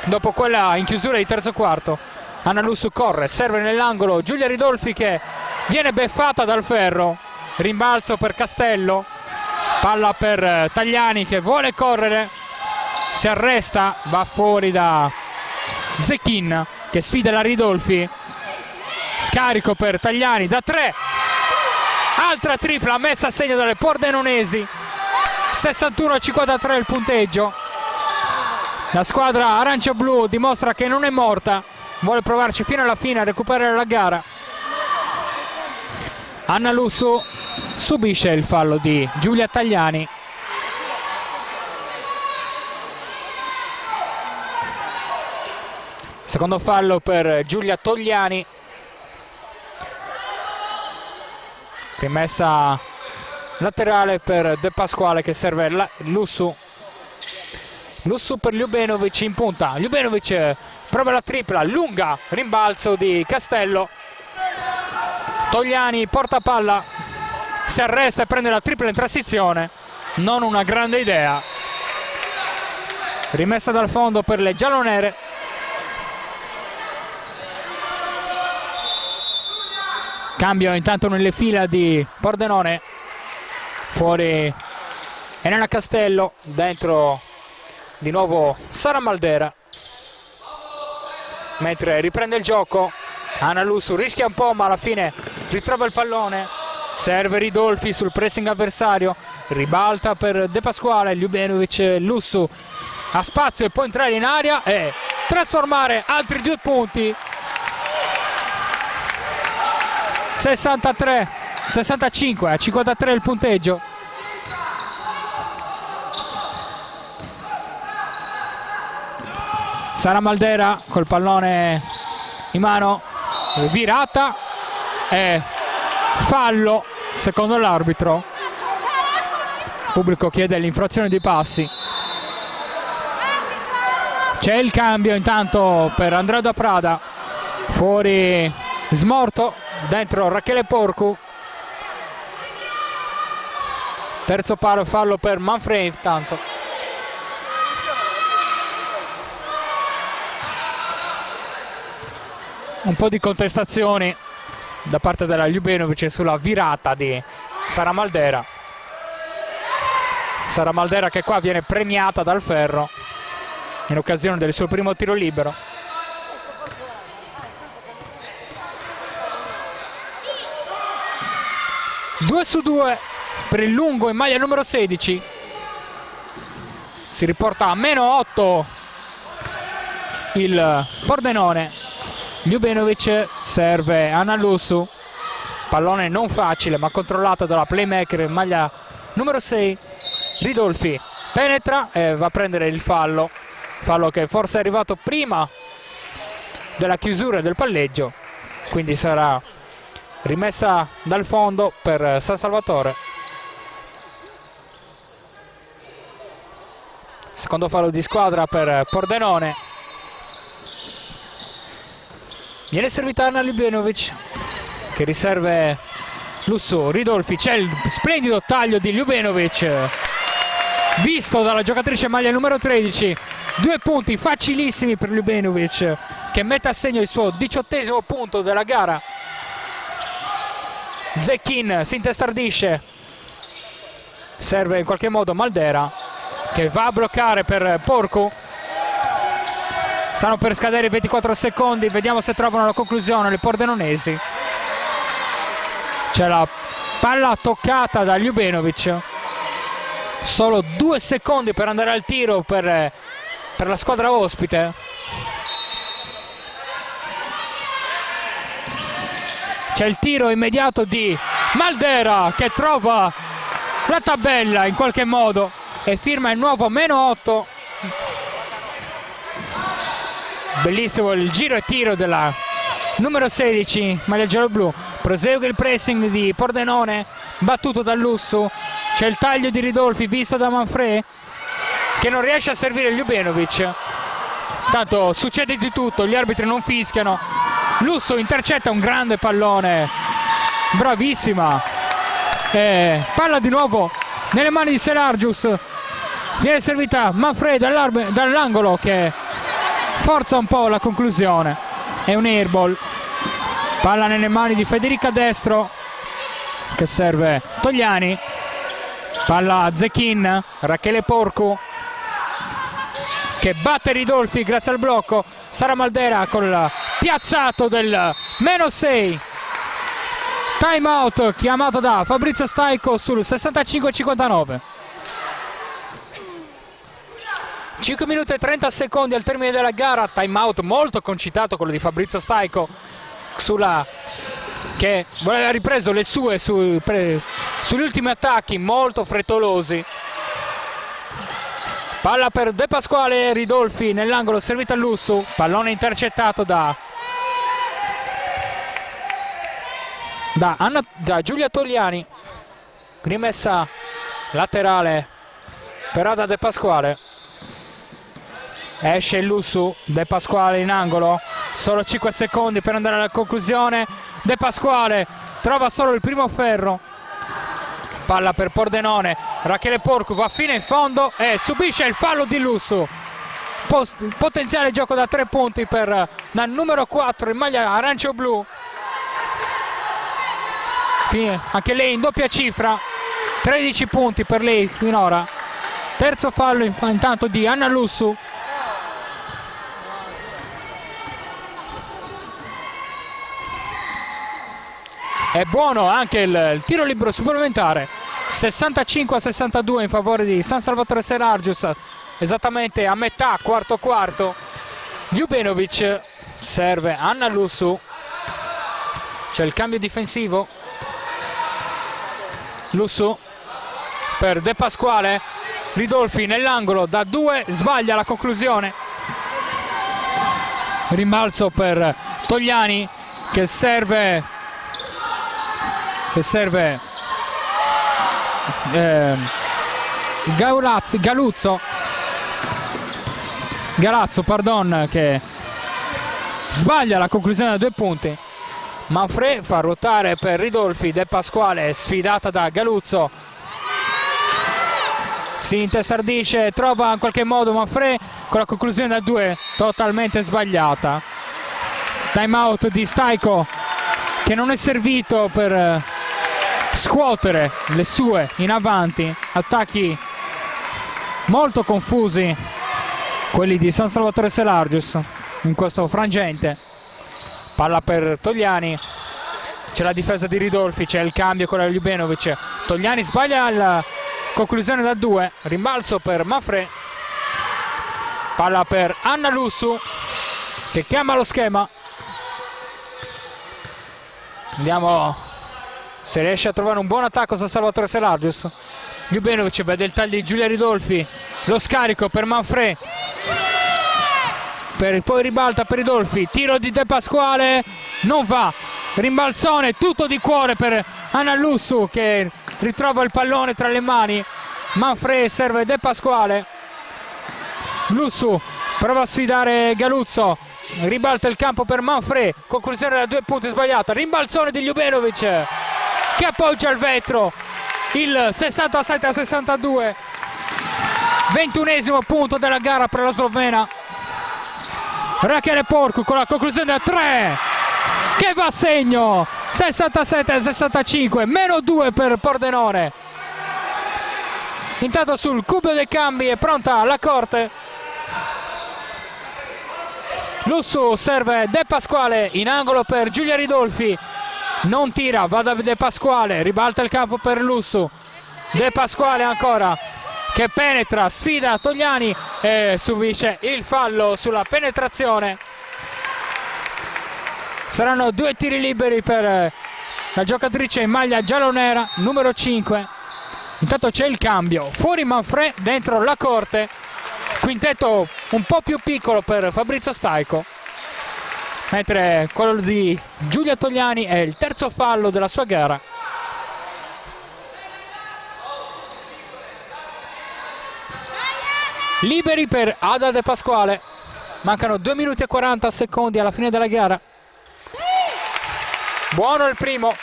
Dopo quella in chiusura di terzo quarto. Anna Lussu corre, serve nell'angolo. Giulia Ridolfi che viene beffata dal ferro. Rimbalzo per Castello. Palla per Tagliani che vuole correre. Si arresta, va fuori da Zecchin che sfida la Ridolfi. Scarico per Tagliani da 3. Altra tripla messa a segno dalle pordenonesi. 61-53 il punteggio. La squadra arancia-blu dimostra che non è morta, vuole provarci fino alla fine a recuperare la gara. Anna Lussu subisce il fallo di Giulia Tagliani. Secondo fallo per Giulia Togliani. Rimessa laterale per De Pasquale che serve Lussu. Lussu per Ljubenovic in punta. Ljubenovic prova la tripla, lunga, rimbalzo di Castello. Togliani porta palla, si arresta e prende la tripla in transizione. Non una grande idea. Rimessa dal fondo per le giallonere. Cambio intanto nelle fila di Pordenone. Fuori Elena Castello, dentro di nuovo Sara Maldera. Mentre riprende il gioco Anna Lussu rischia un po' ma alla fine ritrova il pallone. Serve Ridolfi sul pressing avversario, ribalta per De Pasquale. Ljubenovic, Lussu ha spazio e può entrare in aria e trasformare altri 2 punti. 65-53 il punteggio. Sara Maldera col pallone in mano, virata e fallo secondo l'arbitro. Il pubblico chiede l'infrazione di passi. C'è il cambio intanto per Andrea da Prada. Fuori Smorto, dentro Rachele Porcu. Terzo palo, fallo per Manfredi intanto. Un po' di contestazioni da parte della Ljubenovic sulla virata di Sara Maldera. Sara Maldera che qua viene premiata dal ferro in occasione del suo primo tiro libero. Due su 2 per il lungo in maglia numero 16. Si riporta a -8 il Pordenone. Ljubenovic serve Anna Lussu. Pallone non facile ma controllato dalla playmaker in maglia numero 6. Ridolfi penetra e va a prendere il fallo. Fallo che forse è arrivato prima della chiusura del palleggio. Quindi sarà rimessa dal fondo per San Salvatore. Secondo fallo di squadra per Pordenone. Viene servita Anna Ljubenovic che riserve Lussu. Ridolfi, c'è il splendido taglio di Ljubenovic visto dalla giocatrice maglia numero 13. 2 punti facilissimi per Ljubenovic che mette a segno il suo 18° punto della gara. Zecchin si intestardisce, serve in qualche modo Maldera che va a bloccare per Porcu. Stanno per scadere i 24 secondi, vediamo se trovano la conclusione le pordenonesi. C'è la palla toccata da Ljubenovic, solo 2 secondi per andare al tiro per per la squadra ospite. C'è il tiro immediato di Maldera che trova la tabella in qualche modo e firma il nuovo -8. Bellissimo il giro e tiro della numero 16, maglia giallo-blu. Prosegue il pressing di Pordenone, battuto da Lussu. C'è il taglio di Ridolfi visto da Manfred che non riesce a servire Ljubenovic. Tanto succede di tutto, gli arbitri non fischiano. Lussu intercetta un grande pallone, bravissima. Palla di nuovo nelle mani di Selargius. Viene servita Manfred dall'angolo che forza un po' la conclusione. È un airball. Palla nelle mani di Federica Destro che serve Togliani. Palla a Zecchin, Rachele Porcu che batte Ridolfi grazie al blocco. Sara Maldera col piazzato del -6. Time out chiamato da Fabrizio Staico sul 65-59. 5 minuti e 30 secondi al termine della gara. Time out molto concitato quello di Fabrizio Staico che aveva ripreso le sue sugli ultimi attacchi molto frettolosi. Palla per De Pasquale, Ridolfi nell'angolo servita a Lussu, pallone intercettato da Giulia Togliani. Rimessa laterale però da De Pasquale. Esce Lussu, De Pasquale in angolo, solo 5 secondi per andare alla conclusione. De Pasquale trova solo il primo ferro. Palla per Pordenone, Rachele Porcu va fino in fondo e subisce il fallo di Lussu. Potenziale gioco da 3 punti per la numero 4 in maglia arancio-blu. Anche lei in doppia cifra, 13 punti per lei finora. Terzo fallo intanto di Anna Lussu. È buono anche il tiro libero supplementare, 65-62 in favore di San Salvatore Selargius, esattamente a metà quarto. Ljubenovic serve Anna Lussu. C'è il cambio difensivo. Lussu per De Pasquale, Ridolfi nell'angolo da 2, sbaglia la conclusione. Rimbalzo per Togliani che serve Galazzo, che sbaglia la conclusione da 2 punti. Manfred fa ruotare per Ridolfi, De Pasquale sfidata da Galuzzo, si intestardisce, trova in qualche modo Manfred con la conclusione da 2 totalmente sbagliata. Time out di Staico che non è servito per scuotere le sue in avanti. Attacchi molto confusi quelli di San Salvatore Selargius in questo frangente. Palla per Togliani, c'è la difesa di Ridolfi, c'è il cambio con la Ljubenovic. Togliani sbaglia la conclusione da 2, rimbalzo per Manfred. Palla per Anna Lussu che chiama lo schema. Vediamo se riesce a trovare un buon attacco San Salvatore Selargius. Ljubenovic vede il taglio di Giulia Ridolfi, lo scarico per Manfred, poi ribalta per Ridolfi, tiro di De Pasquale, non va, rimbalzone tutto di cuore per Anna Lussu che ritrova il pallone tra le mani. Manfred serve De Pasquale, Lussu prova a sfidare Galuzzo, ribalta il campo per Manfred, conclusione da 2 punti sbagliata, rimbalzone di Ljubenovic che appoggia il vetro, il 67-62, 21esimo punto della gara per la slovena. Rachele Porcu con la conclusione da 3 che va a segno, 67-65, -2 per Pordenone. Intanto sul cubio dei cambi è pronta la corte. Lussu serve De Pasquale in angolo per Giulia Ridolfi, non tira, va da De Pasquale, ribalta il campo per Lussu. De Pasquale ancora, che penetra, sfida Togliani e subisce il fallo sulla penetrazione. Saranno 2 tiri liberi per la giocatrice in maglia giallonera numero 5. Intanto c'è il cambio, fuori Manfred, dentro la Corte, quintetto un po' più piccolo per Fabrizio Staico, mentre quello di Giulia Togliani è il terzo fallo della sua gara. Liberi per Ada De Pasquale, mancano 2 minuti e 40 secondi alla fine della gara. Buono il primo.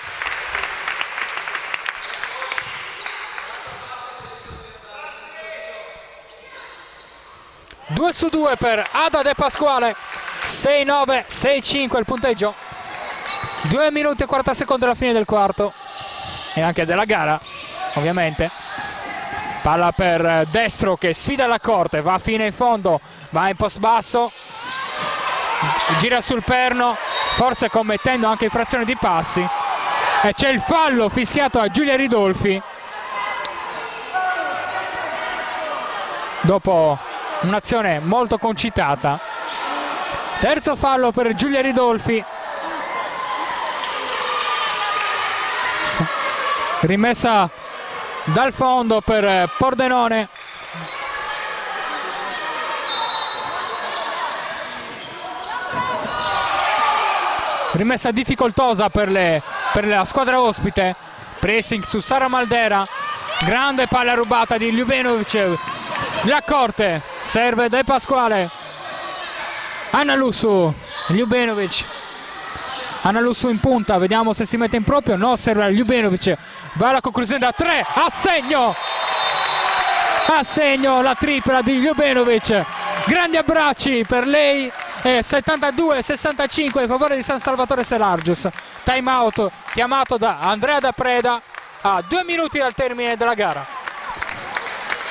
Due su 2 per Ada De Pasquale, 6-9, 6-5 il punteggio. 2 minuti e 40 secondi alla fine del quarto e anche della gara, ovviamente. Palla per Destro che sfida la Corte, va fino in fondo, va in post basso, gira sul perno, forse commettendo anche infrazione di passi, e c'è il fallo fischiato a Giulia Ridolfi dopo un'azione molto concitata. Terzo fallo per Giulia Ridolfi, rimessa dal fondo per Pordenone. Rimessa difficoltosa per la squadra ospite. Pressing su Sara Maldera, grande palla rubata di Ljubenovic. La Corte, serve De Pasquale, Anna Lussu, Ljubenovic, Anna Lussu in punta, vediamo se si mette in proprio, no, serve a Ljubenovic, va alla conclusione da 3, a segno la tripla di Ljubenovic, grandi abbracci per lei. 72-65 in favore di San Salvatore Selargius. Time out chiamato da Andrea Da Preda a 2 minuti dal termine della gara.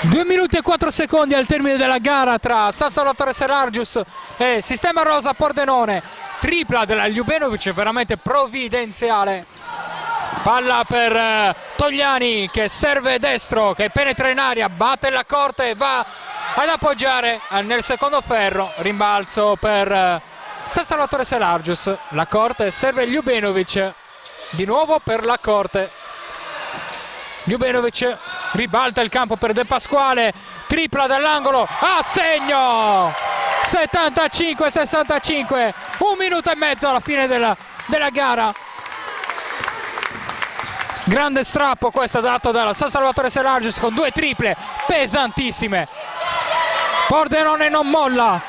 2 minuti e 4 secondi al termine della gara tra San Salvatore Selargius e Sistema Rosa Pordenone. Tripla della Ljubenovic, veramente provvidenziale. Palla per Togliani che serve destro, che penetra in aria, batte la Corte e va ad appoggiare nel secondo ferro. Rimbalzo per San Salvatore Selargius. La Corte serve Ljubenovic, di nuovo per la Corte. Ljubenovic ribalta il campo per De Pasquale, tripla dall'angolo, a segno! 75-65, 1 minuto e mezzo alla fine della gara. Grande strappo questo dato dalla San Salvatore Selargius con 2 triple pesantissime. Pordenone non molla,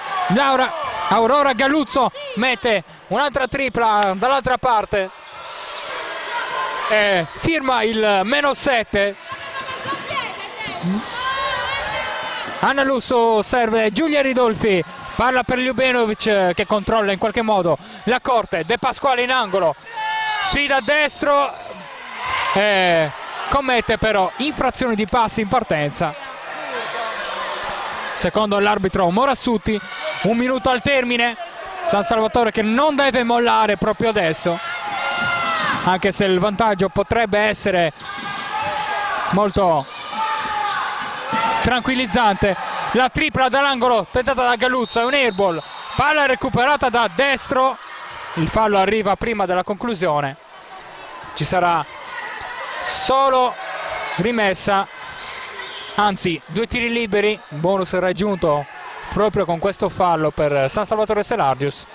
Aurora Galluzzo mette un'altra tripla dall'altra parte e firma il -7. Anna Lussu serve Giulia Ridolfi, palla per Ljubenovic che controlla in qualche modo la Corte. De Pasquale in angolo, sfida a destro, commette però infrazioni di passi in partenza. Secondo l'arbitro Morassutti, 1 minuto al termine. San Salvatore che non deve mollare proprio adesso, anche se il vantaggio potrebbe essere molto tranquillizzante. La tripla dall'angolo tentata da Galluzzo, è un airball, palla recuperata da Destro. Il fallo arriva prima della conclusione. Ci sarà solo rimessa, anzi 2 tiri liberi, bonus raggiunto proprio con questo fallo per San Salvatore Selargius.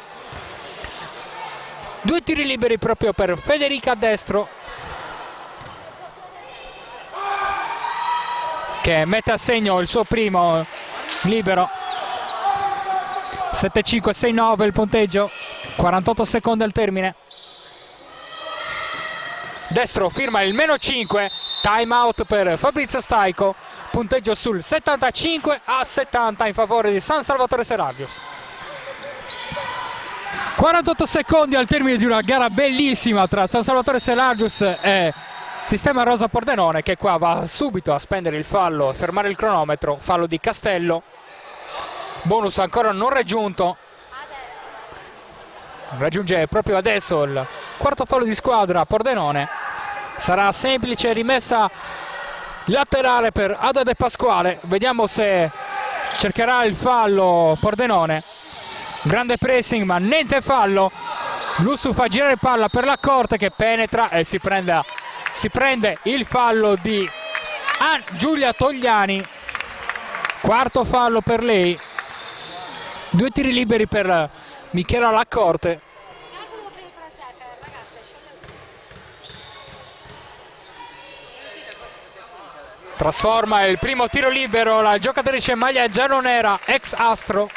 2 tiri liberi proprio per Federica Destro, che mette a segno il suo primo libero. 7-5-6-9 il punteggio, 48 secondi al termine. Destro firma il -5, time out per Fabrizio Staico, punteggio sul 75-70 in favore di San Salvatore Selargius. 48 secondi al termine di una gara bellissima tra San Salvatore Selargius e Sistema Rosa Pordenone, che qua va subito a spendere il fallo e fermare il cronometro. Fallo di Castello, bonus ancora non raggiunto, raggiunge proprio adesso il quarto fallo di squadra Pordenone. Sarà semplice rimessa laterale per Ada De Pasquale, vediamo se cercherà il fallo Pordenone. Grande pressing ma niente fallo. Lussu fa girare palla per la Corte che penetra e si prende il fallo di Giulia Togliani, quarto fallo per lei. 2 tiri liberi per Michela Lacorte. Trasforma il primo tiro libero la giocatrice maglia giallonera ex Astro.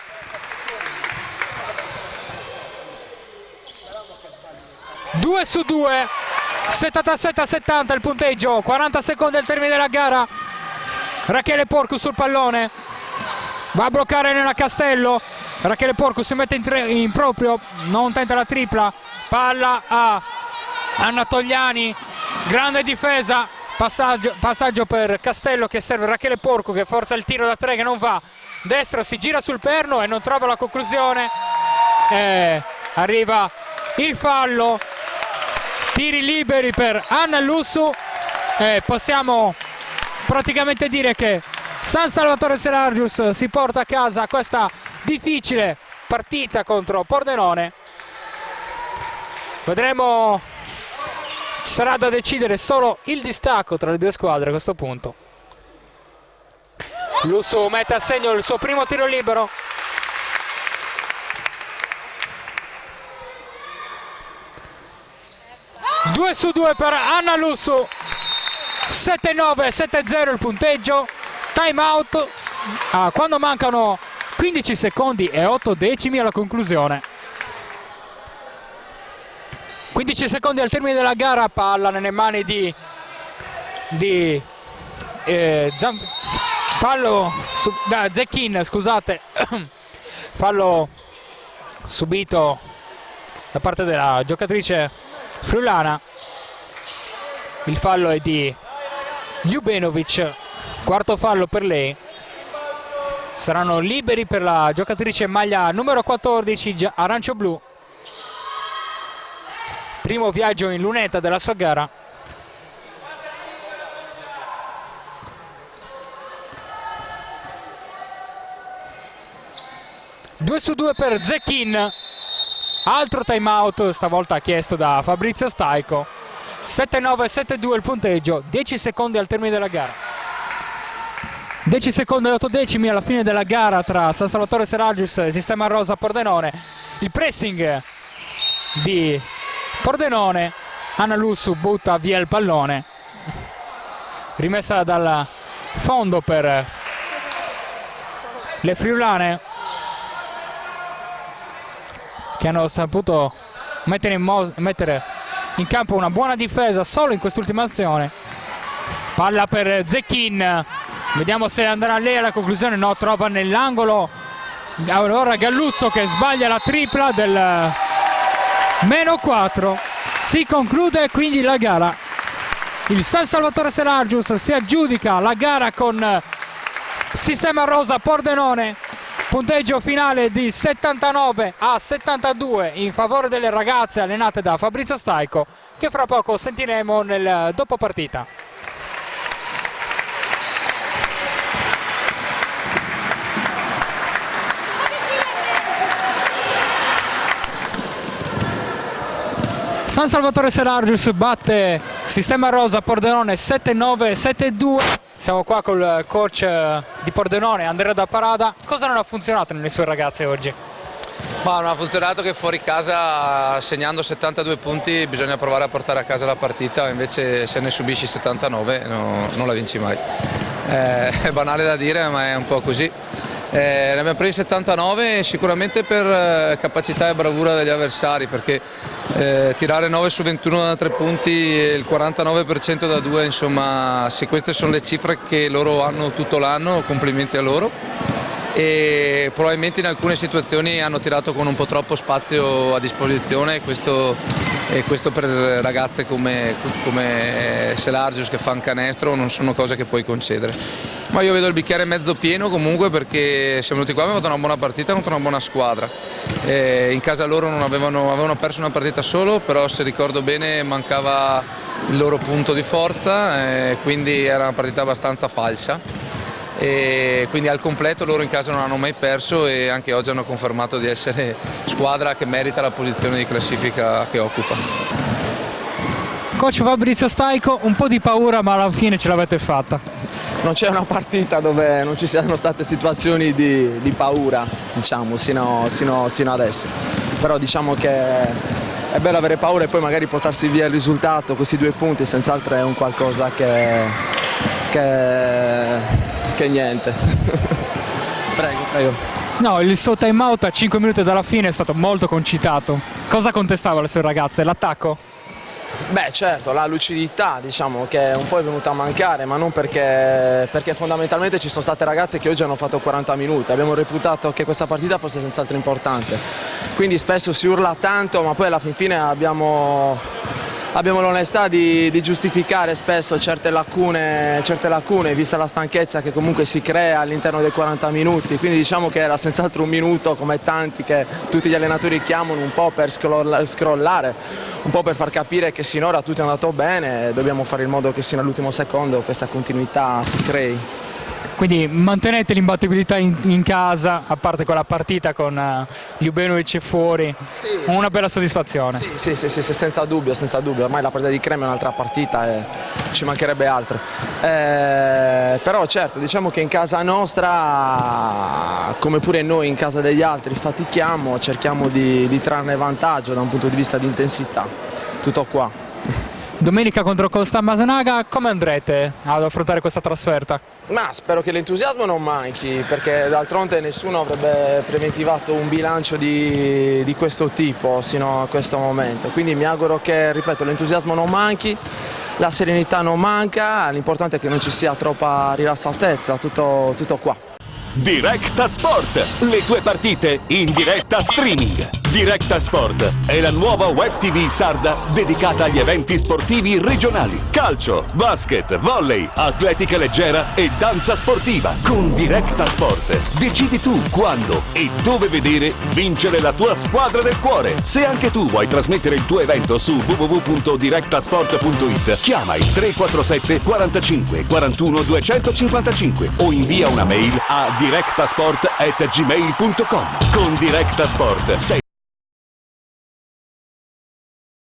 Due su 2, 77-70 il punteggio, 40 secondi al termine della gara. Rachele Porcu sul pallone, va a bloccare Elena Castello. Rachele Porcu si mette in proprio, non tenta la tripla, palla a Anna Togliani, grande difesa, passaggio per Castello che serve Rachele Porcu che forza il tiro da 3 che non va, destro si gira sul perno e non trova la conclusione, arriva il fallo. Tiri liberi per Anna Lussu e possiamo praticamente dire che San Salvatore Selargius si porta a casa questa difficile partita contro Pordenone. Vedremo, ci sarà da decidere solo il distacco tra le due squadre a questo punto. Lussu mette a segno il suo primo tiro libero. Due su 2 per Anna Lussu, 7-9, 7-0 il punteggio. Time out quando mancano 15 secondi e 8 decimi alla conclusione. 15 secondi al termine della gara, palla nelle mani fallo da Zecchin, scusate. Fallo subito da parte della giocatrice friulana. Il fallo è di Ljubenovic, quarto fallo per lei. Saranno liberi per la giocatrice maglia numero 14 arancio-blu. Primo viaggio in lunetta della sua gara. Due su 2 per Zecchin. Altro time out, stavolta chiesto da Fabrizio Staico. 7-9, 7-2 il punteggio, 10 secondi al termine della gara. 10 secondi e 8 decimi alla fine della gara tra San Salvatore Selargius e Sistema Rosa Pordenone. Il pressing di Pordenone, Anna Lussu butta via il pallone. Rimessa dal fondo per le friulane, che hanno saputo mettere in campo una buona difesa solo in quest'ultima azione. Palla per Zecchin, vediamo se andrà lei alla conclusione. No, trova nell'angolo allora Galluzzo che sbaglia la tripla del -4. Si conclude quindi la gara. Il San Salvatore Selargius si aggiudica la gara con Sistema Rosa Pordenone. Punteggio finale di 79-72 in favore delle ragazze allenate da Fabrizio Staico, che fra poco sentiremo nel dopo partita. San Salvatore Selargius batte Sistema Rosa Pordenone 7-9, 7-2. Siamo qua col coach di Pordenone, Andrea Da Parada. Cosa non ha funzionato nelle sue ragazze oggi? Ma non ha funzionato che fuori casa, segnando 72 punti, bisogna provare a portare a casa la partita, invece se ne subisci 79 non la vinci mai. È banale da dire, ma è un po' così. Ne abbiamo presi 79 sicuramente per capacità e bravura degli avversari, perché tirare 9 su 21 da 3 punti e il 49% da 2, insomma, se queste sono le cifre che loro hanno tutto l'anno, complimenti a loro. E probabilmente in alcune situazioni hanno tirato con un po' troppo spazio a disposizione, e questo per ragazze come Selargius che fa un canestro non sono cose che puoi concedere. Ma io vedo il bicchiere mezzo pieno comunque, perché siamo venuti qua e abbiamo fatto una buona partita contro una buona squadra. In casa loro avevano perso una partita solo, però se ricordo bene mancava il loro punto di forza, quindi era una partita abbastanza falsa. E quindi al completo loro in casa non hanno mai perso e anche oggi hanno confermato di essere squadra che merita la posizione di classifica che occupa. Coach Fabrizio Staico, un po' di paura ma alla fine ce l'avete fatta. Non c'è una partita dove non ci siano state situazioni di paura, diciamo, sino adesso. Però diciamo che è bello avere paura e poi magari portarsi via il risultato, questi 2 punti, senz'altro è un qualcosa che niente. Prego. No, il suo time out a 5 minuti dalla fine è stato molto concitato. Cosa contestava le sue ragazze? L'attacco? Beh certo, la lucidità diciamo che un po' è venuta a mancare, ma non perché fondamentalmente ci sono state ragazze che oggi hanno fatto 40 minuti, abbiamo reputato che questa partita fosse senz'altro importante, quindi spesso si urla tanto ma poi alla fin fine abbiamo l'onestà di giustificare spesso certe lacune, vista la stanchezza che comunque si crea all'interno dei 40 minuti, quindi diciamo che era senz'altro un minuto come tanti che tutti gli allenatori chiamano un po' per scrollare, un po' per far capire che sinora tutto è andato bene e dobbiamo fare in modo che sino all'ultimo secondo questa continuità si crei. Quindi mantenete l'imbattibilità in casa, a parte quella partita con Ljubenovic fuori, una bella soddisfazione. Sì, senza dubbio, ormai la partita di Crema è un'altra partita e ci mancherebbe altro. Però certo, diciamo che in casa nostra, come pure noi in casa degli altri, fatichiamo, cerchiamo di trarne vantaggio da un punto di vista di intensità. Tutto qua. Domenica contro Constant Masanaga, come andrete ad affrontare questa trasferta? Ma spero che l'entusiasmo non manchi, perché d'altronde nessuno avrebbe preventivato un bilancio di questo tipo sino a questo momento. Quindi mi auguro che, ripeto, l'entusiasmo non manchi, la serenità non manca, l'importante è che non ci sia troppa rilassatezza, tutto qua. Directa Sport, le tue partite in diretta streaming. Directa Sport è la nuova web TV sarda dedicata agli eventi sportivi regionali. Calcio, basket, volley, atletica leggera e danza sportiva. Con Directa Sport decidi tu quando e dove vedere vincere la tua squadra del cuore. Se anche tu vuoi trasmettere il tuo evento su www.directasport.it, chiama il 347 45 41 255 o invia una mail a directasport@gmail.com. Con Directa Sport sei